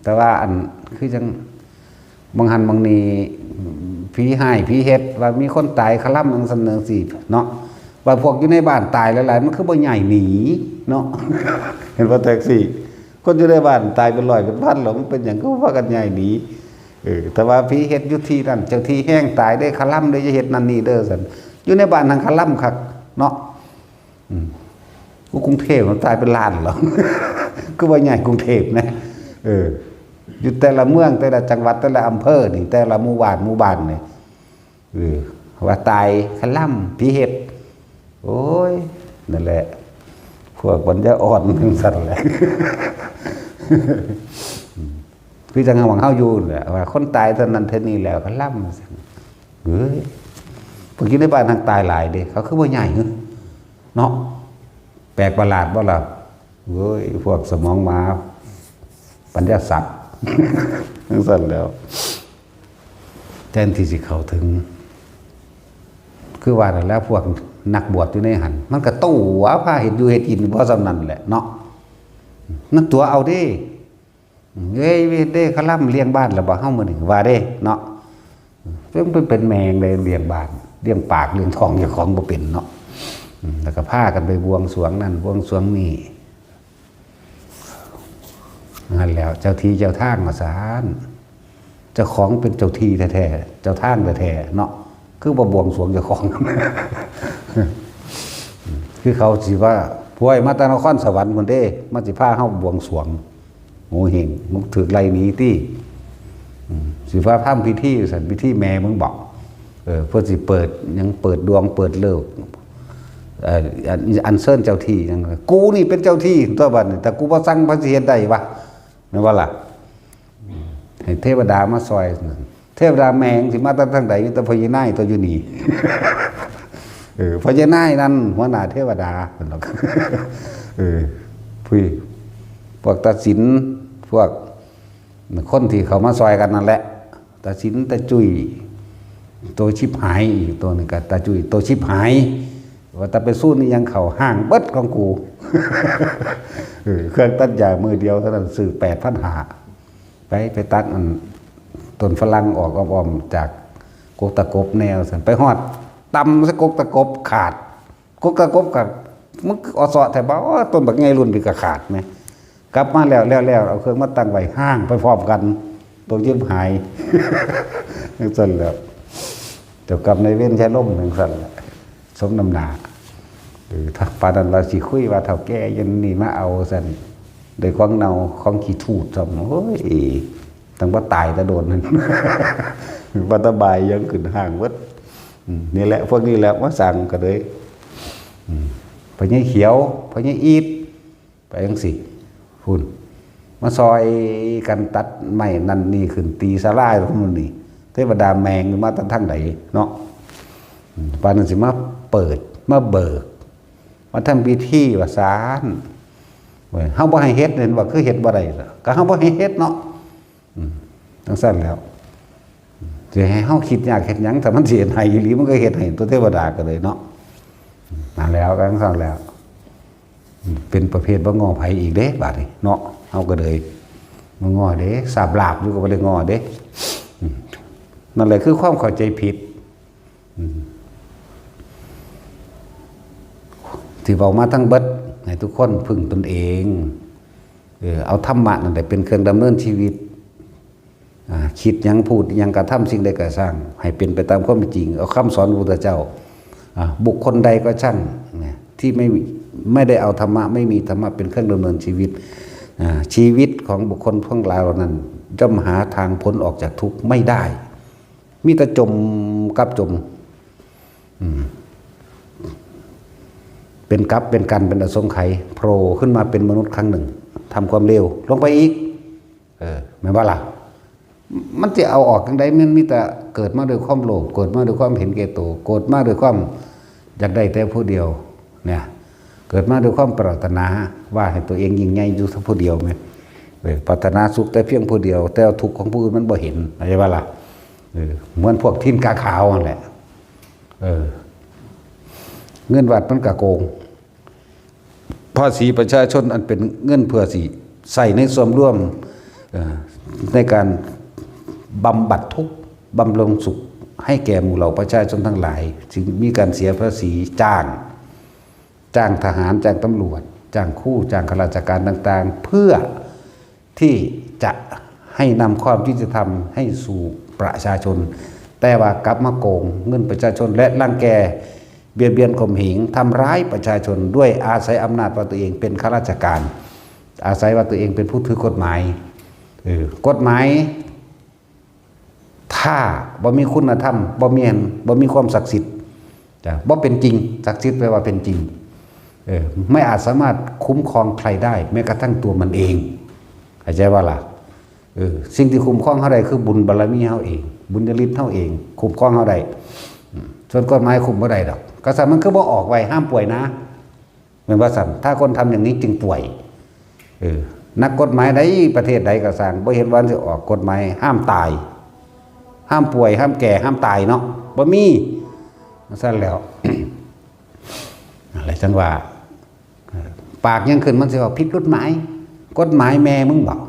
แต่ว่าอันคือจังบางหันบางนีผีให้ผีเฮ็ดว่ามีคนตายคล่ำนังสันเนืองสิเนาะว่าพวกอยู่ในบ้านตายหลายๆมันคือบ่ใหญ่หนีเนาะเห็นว่าแท็กซี่คนอยู่ในบ้านตายเป็นร้อยเป็นพันหรอมันเป็นอย่างก็ว่ากันใหญ่หนีแต่ว่าผีเฮ็ดอยู่ที่นั่นเจ้าที่แห้งตายได้คล่ำได้จะเฮ็ดนั่นนี่เด้อสันอยู่ในบ้านทางคล่ำคักเนาะกรุงเทพมันตายเป็นล้านหรอก็ว่าใหญ่กรุงเทพนะอยู่แต่ละเมืองแต่ละจังหวัดแต่ละอำเภอนี่แต่ละหมู่บ้านนี่ว่าตายคล่ำผีเห็ดโอ้ยนั่นแหละพวกปัญญาอ่อนทั้งสัตว์แหละคือจังหวังเฮาอยู่แหละว่าคนตายตอนนั้นเท่านี้แล้วคล่ำเฮ้ยพวกที่ในบ้านทางตายหลายเด้เขาคือว่าใหญ่เนาะแปลกประหลาดบ่ล่ะเฮ้ยพวกสมองมาปัญญาสัตว์ทั้งสั้นแล้วแทนที่สิเข้าถึงคือว่าแล้วพวกนักบวชอยู่ในหันมันก็ตู้ว่าผ้าเห็ดอยู่เห็ดกินเพราะสำนันแหละเนาะนั่นตัวเอาดิเฮ้ยเด้ขล่ำเลี้ยงบ้านแล้วบ่เฮ้ามือหนึ่งว่าเด้เนาะเพิ่งเป็นแมงเลยเลี้ยงบ้านเลี้ยงปากเลี้ยงทองเจ้าของบ่เป็นเนาะแล้วก็พากันไปบวงสรวงนั่นบวงสรวงนี่นั่นแล้วเจ้าที่เจ้าทางมาสารเจ้าของเป็นเจ้าที่แท้ๆเจ้าทางแท้ๆเนาะคือบ่บวงสรวงเจ้าของ คือเขาสิว่าพวยมาตานครสวรรค์คนเด้มาสิพาเฮาบวงสรวงโง่เฮงมึงถือไล่หนีติสิพาทำพิธีสันพิธีแม่มึงบอกเพื่อสิเปิดยังเปิดดวงเปิดเลิกอันเซิร์นเจ้าที่ยังกูนี่เป็นเจ้าที่ตัวบัดแต่กูบ่สั่งพระสิเฮ็ดได้วะนั่นว่าล่ะให้เทวดามาซอยเทวดาแมงสิมาตั้งทางใดอยู่แต่พญานายตัวอยู่นี่พญานายนั่นหัวหน้าเทวดาเพิ่นหรอกพวกตาสินพวกคนที่เขามาซอยกันนั่นแหละตาสินตาจุ้ยตัวชิบหายอีกตัวนึงก็ตาจุ้ยตัวชิบหายว่าแต่ไปสู้นี่ยังเข่าห้างเบิดของกูเครื่องตัดยามือเดียวเท่านั้นซื้อ8,500ไปตัดต้นฝรั่งออกอ้อมๆจากกกตะกบแนวสันไปฮอดตำซะกกตะกบขาดกกตะกบกับมึงอสอแถวบ้าต้นบักไงรุ่นพี่ก็ขาดไหมกลับมาแล้วเอาเครื่องมาตั้งไว้ห้างไปพร้อมกันตัวยิ้มหายนั่นสั่นแล้วเดี๋ยวกลับในเว้นใช้ล่มนั่นสั่นแหละสมน้ำหนาถ้าปานันเราสิคุยว่าเท่าแก่ยันนี่มาเอาสันโดยของเนาของขี้ทูดสมโอ้ยตั้งว่าตายแต่โดนนั่นวัตบายยังขึ้นห่างวัดนี่แหละพวกนี้แหละว่าสั่งกันเลยพญาเขียวพญาอีดไปยังสิพุ่นมาซอยกันตัดไม้นั่นนี่ขึ้นตีสลายทั้งนั้นนี่เทวดาแมงมาตั้งไหนเนาะปานนั้นสิมาเปิดมาเบิกมาทำพิธีว่าสารเฮาบ่ให้เฮ็ดเห็นว่าคือเฮ็ดบ่ได้ก็เฮาบ่ให้เฮ็ดเนาะทั้งสั้นแล้วสิให้เฮาคิดอยากเฮ็ดหยังถ้ามันสิเฮ็ดให้อีหลีมันก็เฮ็ดให้ตัวเทวดาก็เลยเนาะมาแล้วทั้งสั้นแล้วเป็นประเภทบ่ง้อไผอีกเด้บาดนี้เนาะเฮาก็เลยบ่ง้อเด้สาบลาบอยู่ก็บ่ได้ง้อเด้ นั่นแหละคือความเข้าใจผิดที่บอกมาทั้งเบิดให้ทุกคนพึ่งตนเองเอาธรรมะนั่นแหละเป็นเครื่องดำเนินชีวิตคิดยังพูดยังกระทำสิ่งใดก็สร้างให้เป็นไปตามความจริงเอาคำสอนพระพุทธเจ้าบุคคลใดก็ช่างที่ไม่ได้เอาธรรมะไม่มีธรรมะเป็นเครื่องดำเนินชีวิตชีวิตของบุคคลพวกเรานั้นย่อมหาทางพ้นออกจากทุกข์ไม่ได้มีแต่จมกับจมเป็นกับเป็นกันเป็นอสงไขยโผล่ขึ้นมาเป็นมนุษย์ครั้งหนึ่งทำความเลวลงไปอีกหมายว่าล่ะมันจะเอาออกกันได้มันมีแต่เกิดมาด้วยความโลภเกิดมาด้วยความเห็นแก่ตัวเกิดมาด้วยความอยากได้แต่ผู้เดียวเนี่ยเกิดมาด้วยความปรารถนาว่าให้ตัวเองยิ่งใหญ่อยู่แต่ผู้เดียวไหมปรารถนาสุขแต่เพียงผู้เดียวแต่ทุกข์ของผู้อื่นมันบ่เห็นอะไรว่าล่ะเหมือนพวกทิ้นกาขาวนั่นแหละเงินวัดมันกะโกงภาษีประชาชนอันเป็นเงินเพื่อสิใส่ในส่วนร่วมในการบำบัดทุกข์บำรุงสุขให้แก่หมู่เหล่าประชาชนทั้งหลายจึงมีการเสียภาษีจ้างทหารจ้างตำรวจจ้างคู่จ้างข้าราชการต่างๆเพื่อที่จะให้นำความยุติธรรมให้สู่ประชาชนแต่ว่ากลับมาโกงเงินประชาชนและรังแกเบียดเบียนข่มเหงทำร้ายประชาชนด้วยอาศัยอำนาจว่าตัวเองเป็นข้าราชการอาศัยว่าตัวเองเป็นผู้ถือกฎหมายกฎหมายถ้าบ่มีคุณธรรมบ่มีความศักดิ์สิทธิ์บ่เป็นจริงศักดิ์สิทธิ์แปลว่าเป็นจริงไม่อาจสามารถคุ้มครองใครได้แม้กระทั่งตัวมันเองเข้าใจว่าล่ะสิ่งที่คุ้มครองเฮาได้คือบุญบารมีเฮาเองบุญญาฤทธิ์เฮาเองคุ้มครองเฮาได้ส่วนกฎหมายคุ้มบ่ได้ดอกกษัตริย์มันคือบ่ออกไว้ห้ามป่วยนะเหมือนว่าสั่นถ้าคนทำอย่างนี้จึงป่วยนักกฎหมายใดประเทศใดก็สร้างบ่เห็นว่าสิออกกฎหมายห้ามตายห้ามป่วยห้ามแก่ห้ามตายเนาะบ่มีซั่นแล้ว อะไรจังว่าปากยังขึ้นมันสิว่าผิดกฎหมายแม่มึงบอก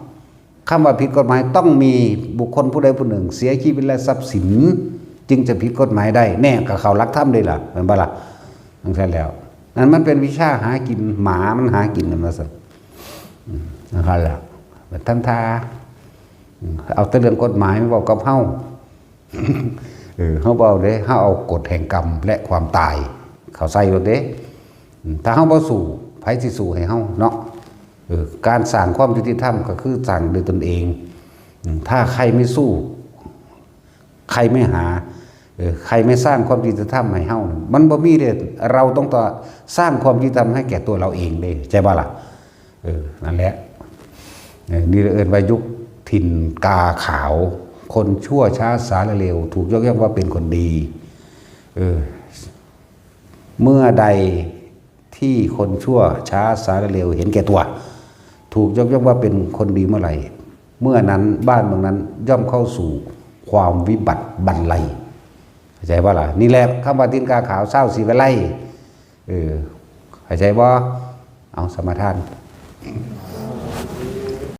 คำว่าผิดกฎหมายต้องมีบุคคลผู้ใดผู้หนึ่งเสียชีวิตและทรัพย์สินจึงจะผิดกฎหมายได้แน่กับเขารักธรรมได้ล่ะเหมือนบ่ล่ะทั้งนั้นแล้วนั่นมันเป็นวิชาหากินหมามันหากินนั่นว่าซั่นนะครับแล้วทำท่าเอาแต่เรื่องกฎหมายมาบอกกับเฮาเฮาบ่เอาเด้เฮาเอากฎแห่งกรรมและความตายเขาใส่รถเด้ถ้าเฮาบ่สู้ไผสิสู้ให้เฮาเนาะการสร้างความยุติธรรมก็คือสร้างโดยตนเองถ้าใครไม่สู้ใครไม่หาใครไม่สร้างความยุติธรรมให้เฮามันบ่มีเด้เราต้องต่อสร้างความยุติธรรมให้แก่ตัวเราเองเด้ใช่บ่ล่ะนั่นแหละนี่เอิ้นว่ายุคถิ่นกาขาวคนชั่วช้าสารเลวถูกยกย่องว่าเป็นคนดีเมื่อใดที่คนชั่วช้าสารเลวเห็นแก่ตัวถูกยกย่องว่าเป็นคนดีเมื่อไหร่เมื่อนั้นบ้านเมืองนั้นย่อมเข้าสู่ความวิบัติบันไลเข้าใจว่าล่ะนี่แหละคำว่าทินกาขาวเศร้าสีวิไลเข้าใจว่าเอาสมาทาน